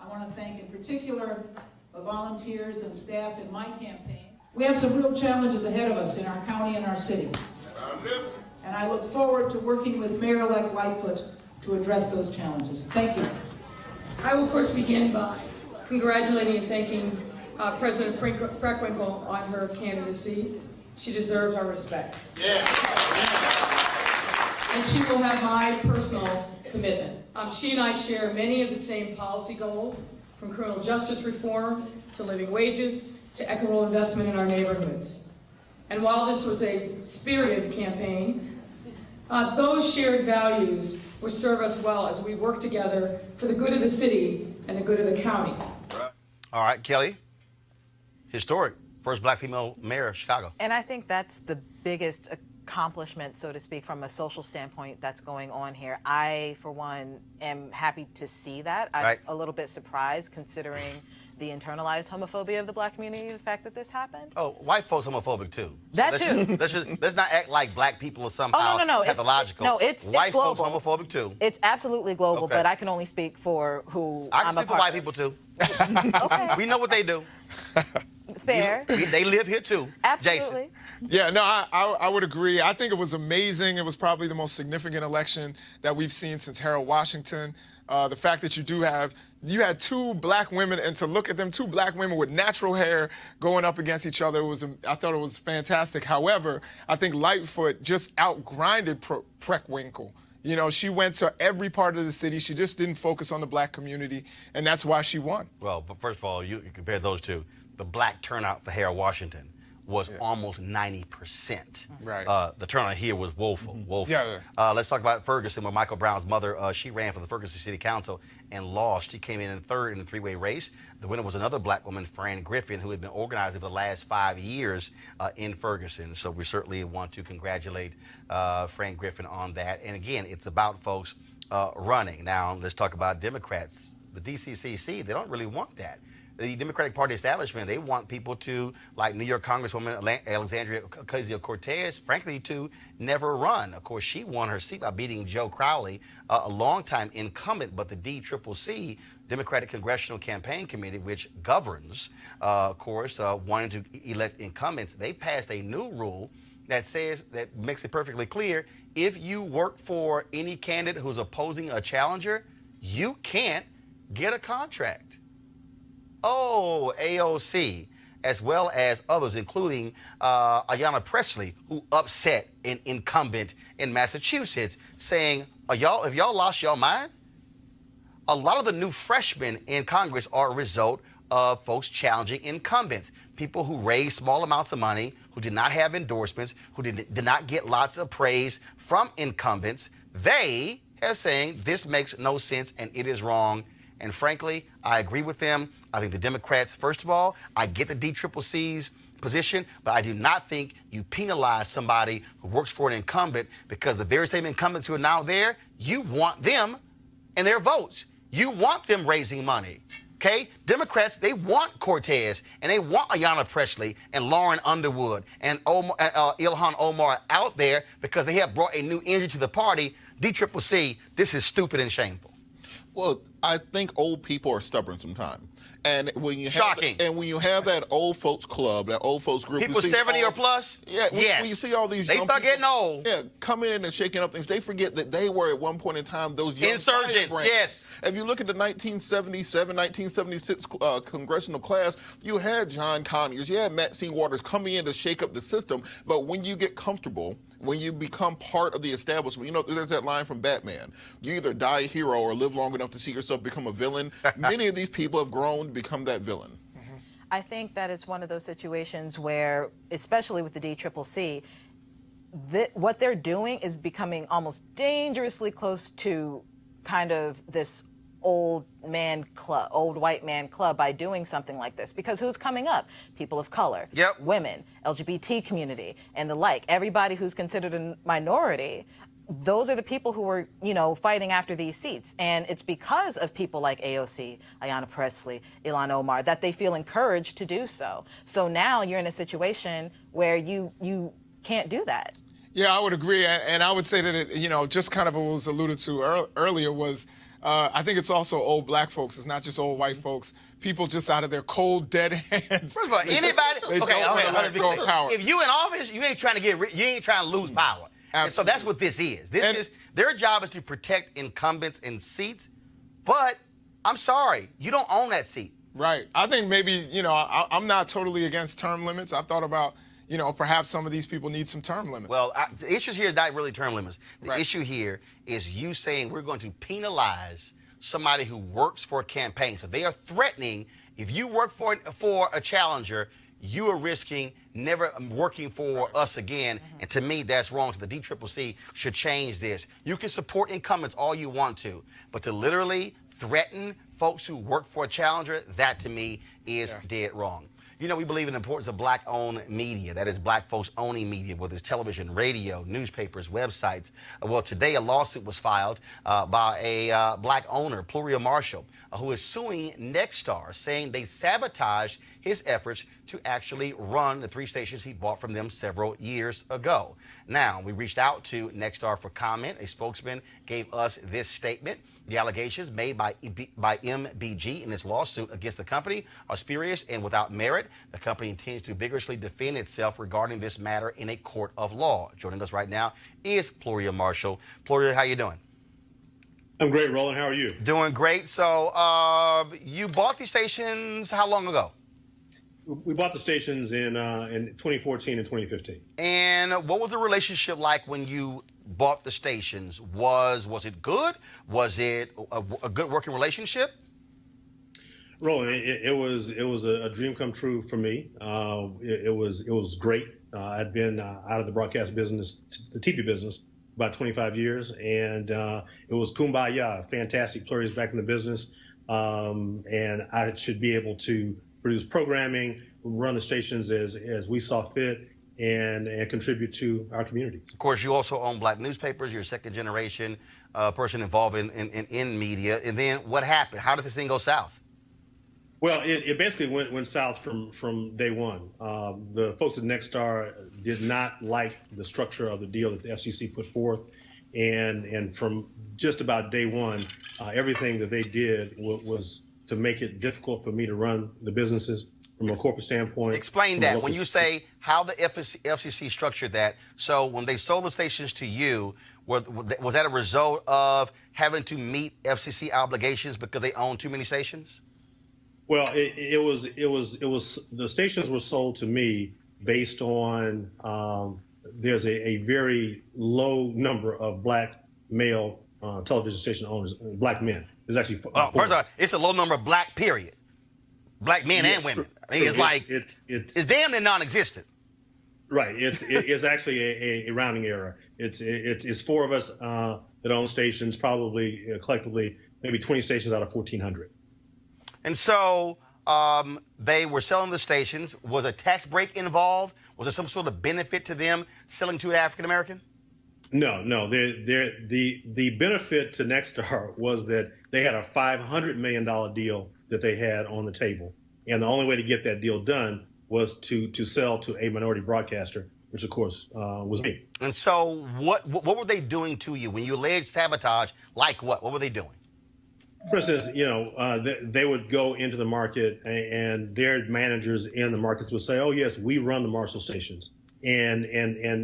I want to thank in particular the volunteers and staff in my campaign. We have some real challenges ahead of us in our county and our city. And I look forward to working with Mayor-elect Lightfoot to address those challenges. Thank you. I will, of course, begin by congratulating and thanking President Preckwinkle on her candidacy. She deserves our respect. Yeah. And she will have my personal commitment. She and I share many of the same policy goals, from criminal justice reform to living wages to equitable investment in our neighborhoods. And while this was a spirited campaign, those shared values will serve us well as we work together for the good of the city and the good of the county. All right, Kelly. Historic. First black female mayor of Chicago. And I think that's the biggest accomplishment, so to speak, from a social standpoint that's going on here. I, for one, am happy to see that. I'm a little bit surprised considering the internalized homophobia of the black community, the fact that this happened. Oh, white folks homophobic too. That too. Let's not act like black people are somehow pathological. It's white global. folks homophobic too. It's absolutely global, but I can only speak for who I can I'm speak a for part white of. people too. Okay. We know what they do. Fair. They live here too. Absolutely. Jason. Yeah, no, I would agree. I think it was amazing. It was probably the most significant election that we've seen since Harold Washington. The fact that you had two black women, and to look at them, two black women with natural hair going up against each other, I thought it was fantastic. However, I think Lightfoot just outgrinded Preckwinkle. You know, she went to every part of the city. She just didn't focus on the black community, and that's why she won. Well, but first of all, you compare those two. The black turnout for Harold Washington was almost 90%. Right. The turnout here was woeful. Woeful. Yeah. Let's talk about Ferguson, where Michael Brown's mother, she ran for the Ferguson City Council and lost. She came in third in the three-way race. The winner was another black woman, Fran Griffin, who had been organizing for the last 5 years in Ferguson. So we certainly want to congratulate Fran Griffin on that. And again, it's about folks running. Now, let's talk about Democrats. The DCCC, they don't really want that. The Democratic Party establishment, they want people to, like New York Congresswoman Alexandria Ocasio-Cortez, frankly, to never run. Of course, she won her seat by beating Joe Crowley, a longtime incumbent, but the DCCC, Democratic Congressional Campaign Committee, which governs, of course, wanting to elect incumbents, they passed a new rule that makes it perfectly clear, if you work for any candidate who's opposing a challenger, you can't get a contract. Oh, AOC, as well as others, including Ayanna Pressley, who upset an incumbent in Massachusetts, saying, if y'all lost your mind? A lot of the new freshmen in Congress are a result of folks challenging incumbents, people who raised small amounts of money, who did not have endorsements, who did not get lots of praise from incumbents. They are saying this makes no sense and it is wrong. And frankly, I agree with them. I think the Democrats, first of all, I get the DCCC's position, but I do not think you penalize somebody who works for an incumbent, because the very same incumbents who are now there, you want them and their votes. You want them raising money. Okay? Democrats, they want Cortez, and they want Ayanna Pressley and Lauren Underwood and Ilhan Omar out there because they have brought a new energy to the party. DCCC, this is stupid and shameful. Well, I think old people are stubborn sometimes. And when you have Shocking. And when you have that old folks club, that old folks group, people 70 or plus, yeah, yes. When you see all these they young start people, getting old. Yeah, coming in and shaking up things, they forget that they were at one point in time those young insurgents. firebrands. Yes. If you look at the 1977, 1976 congressional class, you had John Conyers, you had Maxine Waters coming in to shake up the system. But when you get comfortable, when you become part of the establishment, you know, there's that line from Batman: you either die a hero or live long enough to see yourself become a villain. Many of these people have grown to become that villain. I think that is one of those situations where, especially with the DCCC, what they're doing is becoming almost dangerously close to kind of this old white man club by doing something like this. Because who's coming up? People of color, women, LGBT community, and the like. Everybody who's considered a minority. Those are the people who are, fighting after these seats. And it's because of people like AOC, Ayanna Pressley, Ilhan Omar, that they feel encouraged to do so. So now you're in a situation where you can't do that. Yeah, I would agree. And I would say that, just kind of what was alluded to earlier was I think it's also old black folks. It's not just old white folks. People just out of their cold, dead hands. First of all, anybody. They don't want to let go of power. If you in office, you ain't trying to you ain't trying to lose power. And so that's what this is. Their job is to protect incumbents in seats, but I'm sorry, you don't own that seat. Right. I think maybe, I'm not totally against term limits. I've thought about, perhaps some of these people need some term limits. Well, the issue here is not really term limits. The issue here is you saying we're going to penalize somebody who works for a campaign. So they are threatening, if you work for a challenger, you are risking never working for us again. And to me, that's wrong. So the DCCC should change this. You can support incumbents all you want to, but to literally threaten folks who work for a challenger, that to me is dead wrong. We believe in the importance of black-owned media. That is black folks owning media, whether it's television, radio, newspapers, websites. Well, today a lawsuit was filed by a black owner, Pluria Marshall, who is suing Nexstar, saying they sabotaged his efforts to actually run the 3 stations he bought from them several years ago. Now, we reached out to Nexstar for comment. A spokesman gave us this statement. The allegations made by MBG in this lawsuit against the company are spurious and without merit. The company intends to vigorously defend itself regarding this matter in a court of law. Joining us right now is Pluria Marshall. Pluria, how you doing? I'm great, Roland. How are you? Doing great. So you bought these stations how long ago? We bought the stations in 2014 and 2015. And what was the relationship like when you bought the stations? Was it good? Was it a good working relationship? Roland, it was a dream come true for me. It was great. I'd been out of the broadcast business, the TV business, about 25 years, and it was kumbaya. Fantastic. Pluria's back in the business, and I should be able to produce programming, run the stations as we saw fit, and contribute to our communities. Of course, you also own black newspapers. You're a second-generation person involved in media. And then what happened? How did this thing go south? Well, it basically went south from day one. The folks at Nexstar did not like the structure of the deal that the FCC put forth. And from just about day one, everything that they did was to make it difficult for me to run the businesses from a corporate standpoint. Explain that. When you say how the FCC structured that, so when they sold the stations to you, was that a result of having to meet FCC obligations because they own too many stations? Well, it was the stations were sold to me based on there's a very low number of black male television station owners, black men. There's actually first of all, it's a low number of black, period. Black men and women. I mean, it's damn near non-existent. Right. It's actually a rounding error. It's 4 of us that own stations, probably collectively maybe 20 stations out of 1,400. And so they were selling the stations. Was a tax break involved? Was there some sort of benefit to them selling to an African American? No. The benefit to Nexstar was that they had a $500 million deal that they had on the table. And the only way to get that deal done was to sell to a minority broadcaster, which, of course, was me. And so what were they doing to you? When you alleged sabotage, like what? What were they doing? For instance, they would go into the market and their managers in the markets would say, oh, yes, we run the Marshall stations. And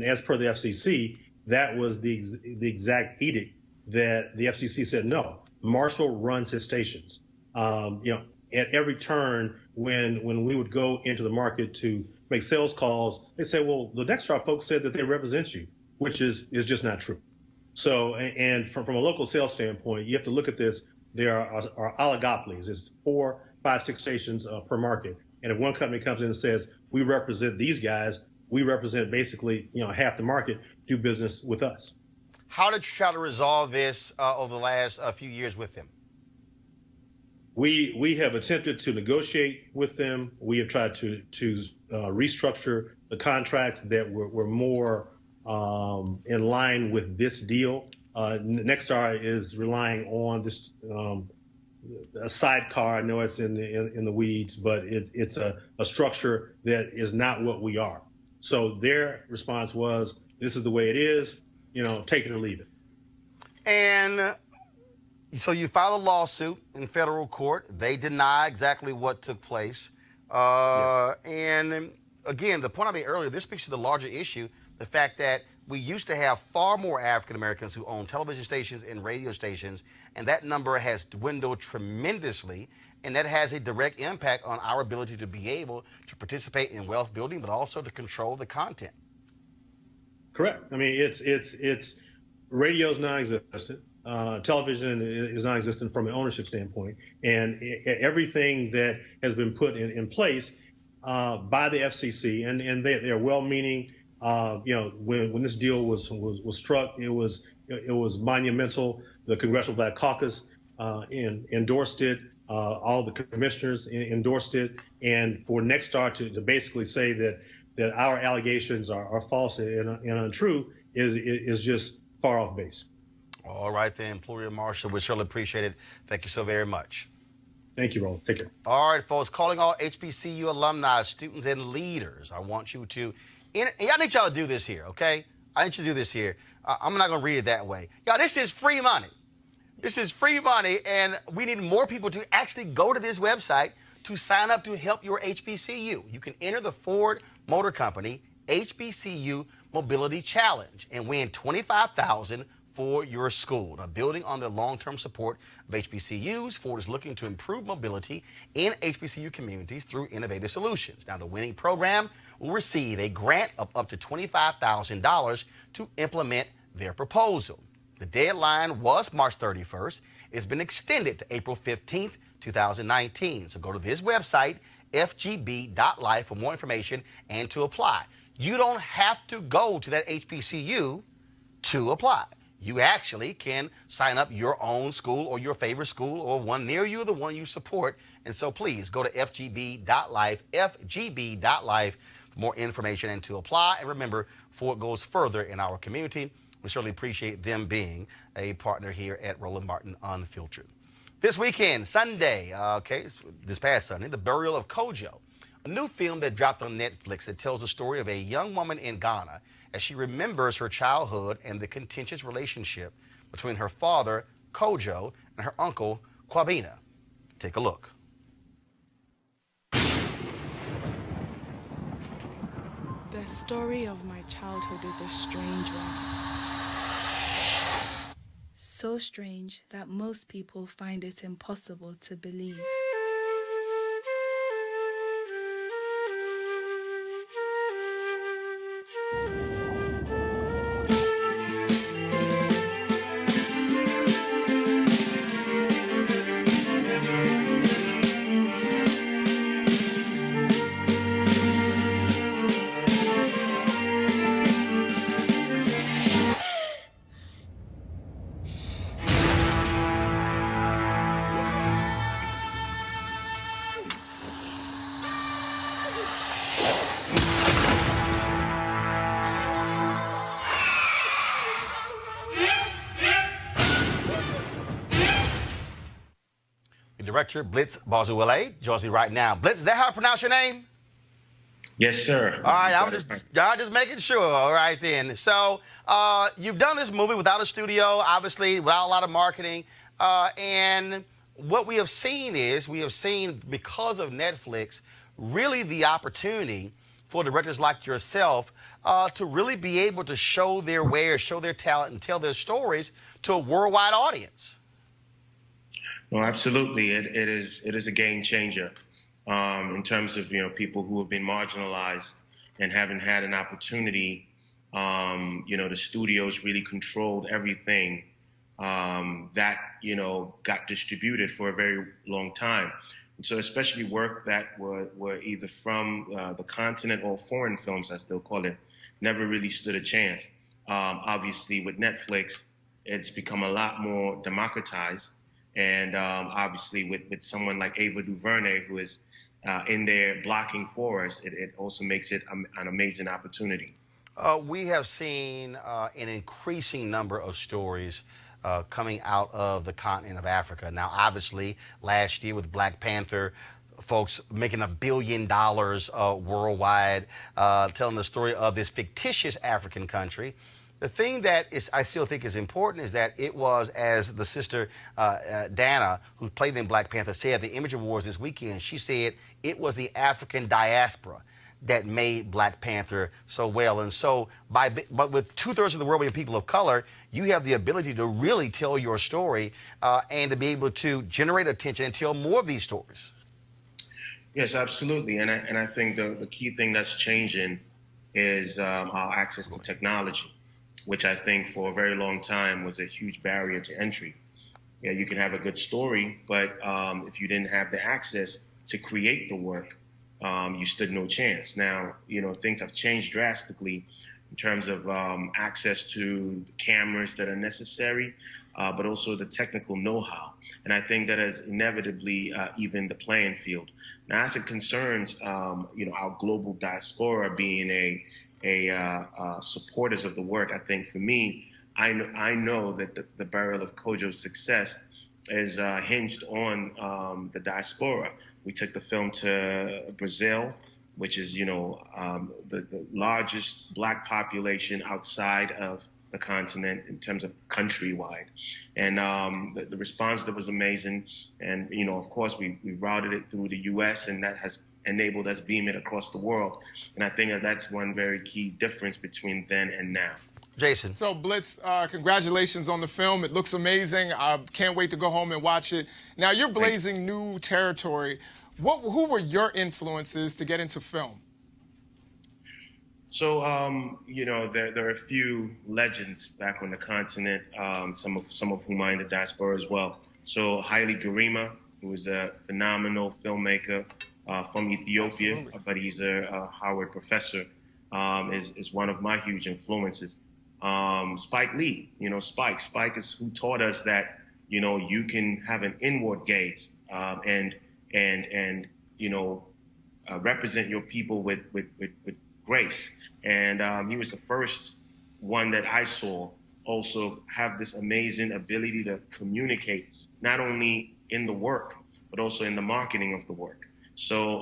as per the FCC, that was the exact edict that the FCC said, no, Marshall runs his stations. At every turn when we would go into the market to make sales calls, they say, well, the Nexstar folks said that they represent you, which is just not true. So, and from a local sales standpoint, you have to look at this. There are oligopolies. It's 4, 5, 6 stations per market. And if one company comes in and says, we represent these guys, we represent basically, half the market, do business with us. How did you try to resolve this over the last few years with them? We have attempted to negotiate with them. We have tried to restructure the contracts that were more in line with this deal. Nexstar is relying on this a sidecar. I know it's in the weeds, but it's a structure that is not what we are. So their response was, this is the way it is, take it or leave it. And So you filed a lawsuit in federal court. They deny exactly what took place. Yes. And again, the point I made earlier, this speaks to the larger issue, the fact that we used to have far more African Americans who own television stations and radio stations, and that number has dwindled tremendously, and that has a direct impact on our ability to be able to participate in wealth building, but also to control the content. Correct. I mean, it's radio's non-existent. Television is non-existent from an ownership standpoint, and everything that has been put in place by the FCC, and they're well-meaning. When this deal was struck, it was monumental. The Congressional Black Caucus endorsed it. All the commissioners endorsed it, and for Nexstar to basically say that our allegations are false and untrue is just far off base. All right, then, Employer Marshall, we surely appreciate it. Thank you so very much. Thank you, Roland. Take care. All right, folks, calling all HBCU alumni, students, and leaders. I want you to, and I need y'all to do this here, okay? I need you to do this here. I'm not going to read it that way. Y'all, this is free money. This is free money, and we need more people to actually go to this website to sign up to help your HBCU. You can enter the Ford Motor Company HBCU Mobility Challenge and win $25,000 for your school. Now, building on the long-term support of HBCUs, Ford is looking to improve mobility in HBCU communities through innovative solutions. Now, the winning program will receive a grant of up to $25,000 to implement their proposal. The deadline was March 31st. It's been extended to April 15th, 2019. So go to this website, fgb.life, for more information and to apply. You don't have to go to that HBCU to apply. You actually can sign up your own school or your favorite school or one near you, the one you support. And so please go to fgb.life, fgb.life for more information and to apply. And remember, Ford goes further in our community. We certainly appreciate them being a partner here at Roland Martin Unfiltered. This weekend, Sunday, this past Sunday, the burial of Kojo, a new film that dropped on Netflix that tells the story of a young woman in Ghana as she remembers her childhood and the contentious relationship between her father, Kojo, and her uncle, Kwabena. Take a look. The story of my childhood is a strange one. So strange that most people find it impossible to believe. Director Blitz Bazuwele joins me right now. Blitz, is that how I pronounce your name? Yes, sir. All right, I'm just making sure. All right, then. So you've done this movie without a studio, obviously, without a lot of marketing. And what we have seen because of Netflix, really the opportunity for directors like yourself to really be able to show their wares, show their talent, and tell their stories to a worldwide audience. Well, absolutely. It is a game changer in terms of, people who have been marginalized and haven't had an opportunity. The studios really controlled everything that, got distributed for a very long time. And so especially work that were either from the continent or foreign films, as they'll call it, never really stood a chance. Obviously, with Netflix, it's become a lot more democratized. And obviously, with someone like Ava DuVernay, who is in there blocking for us, it also makes it an amazing opportunity. We have seen an increasing number of stories coming out of the continent of Africa. Now, obviously, last year with Black Panther, folks making $1 billion worldwide, telling the story of this fictitious African country. The thing that I still think is important is that it was, as the sister Dana, who played in Black Panther, said, the Image Awards this weekend, she said it was the African diaspora that made Black Panther so well. And so, but with 2/3 of the world being people of color, you have the ability to really tell your story and to be able to generate attention and tell more of these stories. Yes, absolutely. And I think the key thing that's changing is our access to technology, which I think for a very long time was a huge barrier to entry. Yeah, you can have a good story, but if you didn't have the access to create the work, you stood no chance. Now, things have changed drastically in terms of access to the cameras that are necessary, but also the technical know-how. And I think that has inevitably evened the playing field. Now, as it concerns, our global diaspora being supporters of the work, I think for me, I know that the barrel of Kojo's success is hinged on the diaspora. We took the film to Brazil, which is, the largest Black population outside of the continent in terms of countrywide. And the response that was amazing. And, of course, we routed it through the U.S., and that has enabled us beam it across the world. And I think that's one very key difference between then and now. Jason. So, Blitz, congratulations on the film. It looks amazing. I can't wait to go home and watch it. Now, you're blazing new territory. Who were your influences to get into film? So, there are a few legends back on the continent, some of whom are in the diaspora as well. So, Haile Gerima, who is a phenomenal filmmaker from Ethiopia, Absolutely. But he's a Howard professor, is one of my huge influences. Spike Lee, Spike is who taught us that, you can have an inward gaze and represent your people with grace. And he was the first one that I saw also have this amazing ability to communicate, not only in the work, but also in the marketing of the work. So,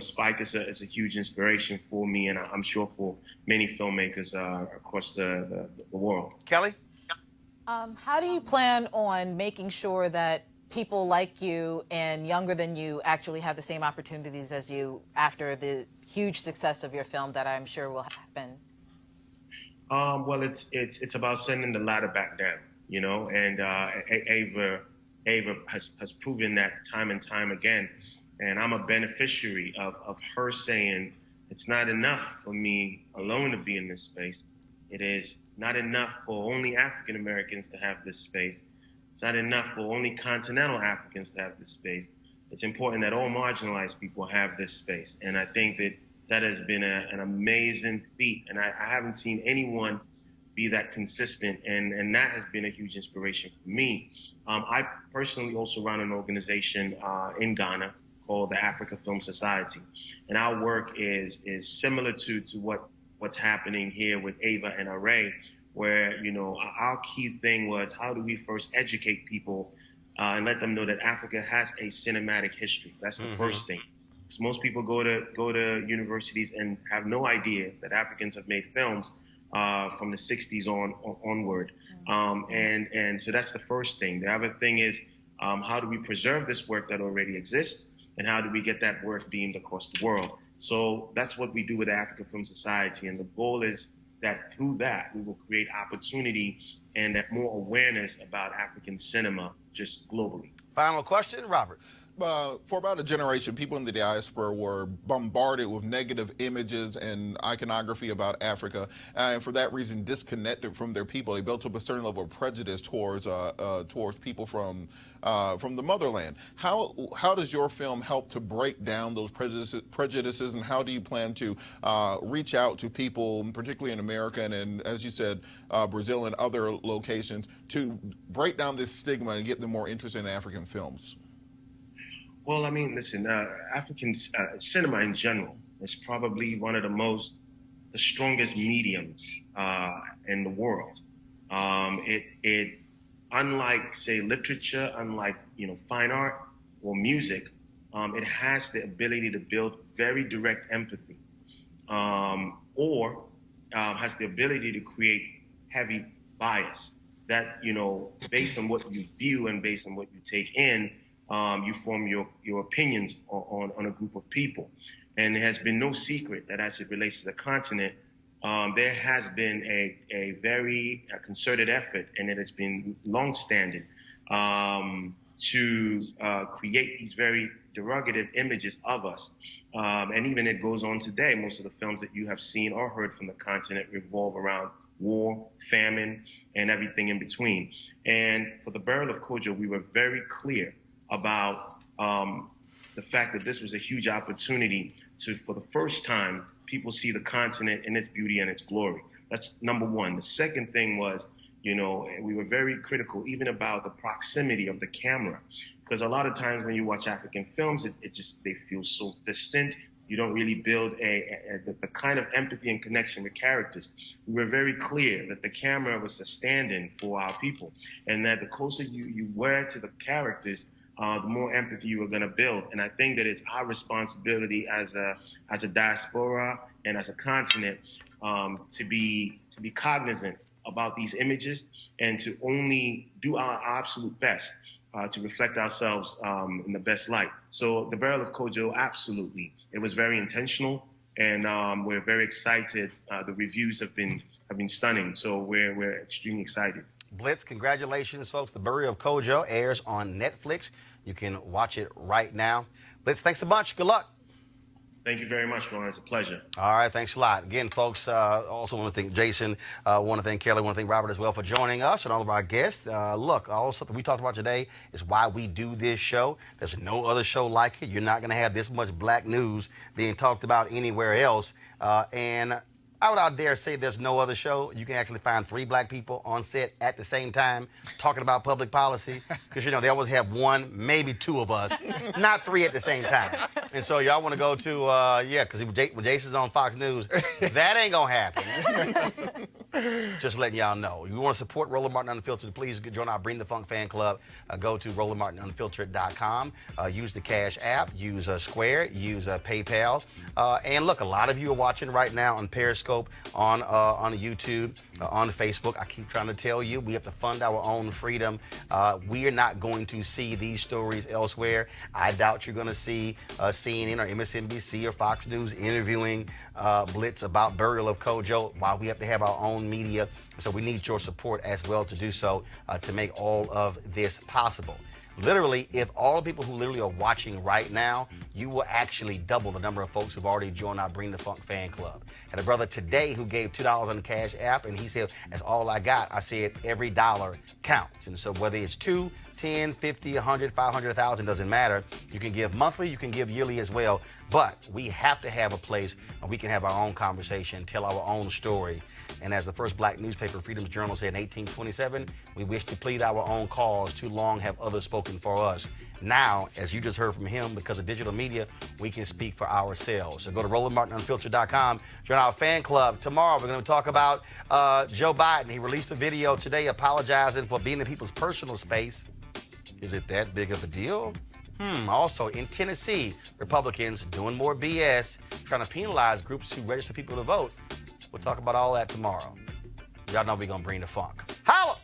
Spike is a huge inspiration for me, and I'm sure for many filmmakers across the world. Kelly? How do you plan on making sure that people like you and younger than you actually have the same opportunities as you after the huge success of your film that I'm sure will happen? Well, it's about sending the ladder back down, and Ava has proven that time and time again. And I'm a beneficiary of her saying, it's not enough for me alone to be in this space. It is not enough for only African Americans to have this space. It's not enough for only continental Africans to have this space. It's important that all marginalized people have this space. And I think that has been an amazing feat. And I haven't seen anyone be that consistent. And that has been a huge inspiration for me. I personally also run an organization in Ghana called the Africa Film Society. And our work is similar to what's happening here with Ava and Array, where, our key thing was how do we first educate people and let them know that Africa has a cinematic history. That's the first thing. Because most people go to universities and have no idea that Africans have made films from the 60s onward. And so that's the first thing. The other thing is how do we preserve this work that already exists? And how do we get that work beamed across the world? So that's what we do with the Africa Film Society. And the goal is that through that, we will create opportunity and that more awareness about African cinema just globally. Final question, Robert. For about a generation, people in the diaspora were bombarded with negative images and iconography about Africa, and for that reason, disconnected from their people. They built up a certain level of prejudice towards people from the motherland. How does your film help to break down those prejudices, and how do you plan to reach out to people, particularly in America and as you said, Brazil and other locations, to break down this stigma and get them more interested in African films? Well, I mean, listen, African cinema in general is probably one of the strongest mediums in the world. It unlike, say, literature, unlike, fine art or music, it has the ability to build very direct empathy or has the ability to create heavy bias that, based on what you view and based on what you take in, you form your opinions on a group of people. And there has been no secret that as it relates to the continent, there has been a very concerted effort, and it has been longstanding, to create these very derogative images of us. And even it goes on today. Most of the films that you have seen or heard from the continent revolve around war, famine, and everything in between. And for the burial of Kojo, we were very clear about the fact that this was a huge opportunity to, for the first time, people see the continent in its beauty and its glory. That's number one. The second thing was, we were very critical even about the proximity of the camera, because a lot of times when you watch African films, they feel so distant. You don't really build the kind of empathy and connection with characters. We were very clear that the camera was a stand-in for our people, and that the closer you were to the characters, the more empathy you were going to build. And I think that it's our responsibility as a diaspora and as a continent to be cognizant about these images and to only do our absolute best to reflect ourselves in the best light. So the burial of Kojo, absolutely. It was very intentional, and we're very excited. The reviews have been stunning, so we're extremely excited. Blitz, congratulations, folks. The Burial of Kojo airs on Netflix. You can watch it right now. Blitz, thanks a bunch. Good luck. Thank you very much, Roland. It's a pleasure. All right, thanks a lot. Again, folks, also want to thank Jason, want to thank Kelly, want to thank Robert as well for joining us and all of our guests. Look, all something we talked about today is why we do this show. There's no other show like it. You're not going to have this much black news being talked about anywhere else. And I would out dare say there's no other show. You can actually find 3 black people on set at the same time talking about public policy. Because, they always have 1, maybe 2 of us, not 3 at the same time. And so y'all want to go to, because when Jason's on Fox News, that ain't going to happen. Just letting y'all know. You want to support Roland Martin Unfiltered, please join our Bring the Funk fan club. Go to RolandMartinUnfiltered.com. Use the Cash app. Use Square. Use PayPal. And look, a lot of you are watching right now on Periscope, on YouTube, on Facebook. I keep trying to tell you, we have to fund our own freedom. We are not going to see these stories elsewhere. I doubt you're going to see CNN or MSNBC or Fox News interviewing Blitz about burial of Kojo, while we have to have our own media. So we need your support as well to do so, to make all of this possible. Literally, if all the people who literally are watching right now, you will actually double the number of folks who've already joined our Bring the Funk fan club. Had a brother today who gave $2 on the Cash app, and he said, that's all I got. I said, every dollar counts. And so whether it's 2, 10, 50, 100, 500, 1,000, doesn't matter. You can give monthly, you can give yearly as well. But we have to have a place where we can have our own conversation, tell our own story. And as the first black newspaper, Freedom's Journal, said in 1827, we wish to plead our own cause. Too long have others spoken for us. Now, as you just heard from him, because of digital media, we can speak for ourselves. So go to RolandMartinUnfiltered.com. Join our fan club. Tomorrow, we're going to talk about Joe Biden. He released a video today apologizing for being in people's personal space. Is it that big of a deal? Also, in Tennessee, Republicans doing more BS, trying to penalize groups who register people to vote. We'll talk about all that tomorrow. Y'all know we're going to bring the funk. Holla!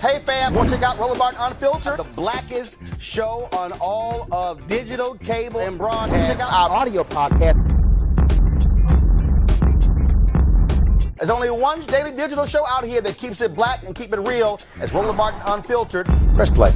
Hey fam, want to check out Roland Martin Unfiltered, the blackest show on all of digital, cable, and broadcast. Check out our audio podcast. There's only one daily digital show out here that keeps it black and keep it real. As Roland Martin Unfiltered. Press play.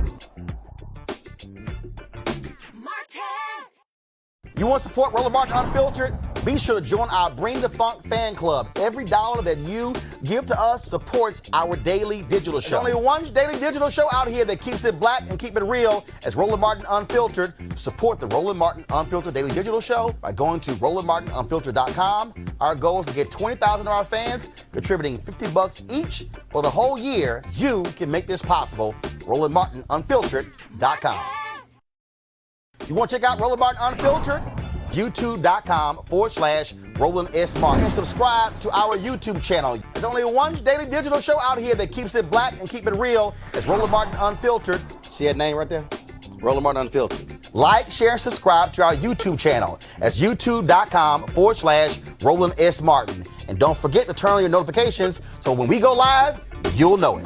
You want to support Roland Martin Unfiltered? Be sure to join our Bring the Funk fan club. Every dollar that you give to us supports our daily digital show. There's only one daily digital show out here that keeps it black and keep it real. As Roland Martin Unfiltered. Support the Roland Martin Unfiltered daily digital show by going to RolandMartinUnfiltered.com. Our goal is to get 20,000 of our fans contributing $50 each for the whole year. You can make this possible. RolandMartinUnfiltered.com. You want to check out Roland Martin Unfiltered? YouTube.com/Roland S. Martin. And subscribe to our YouTube channel. There's only one daily digital show out here that keeps it black and keep it real. It's Roland Martin Unfiltered. See that name right there? Roland Martin Unfiltered. Like, share, and subscribe to our YouTube channel. That's YouTube.com/Roland S. Martin. And don't forget to turn on your notifications so when we go live, you'll know it.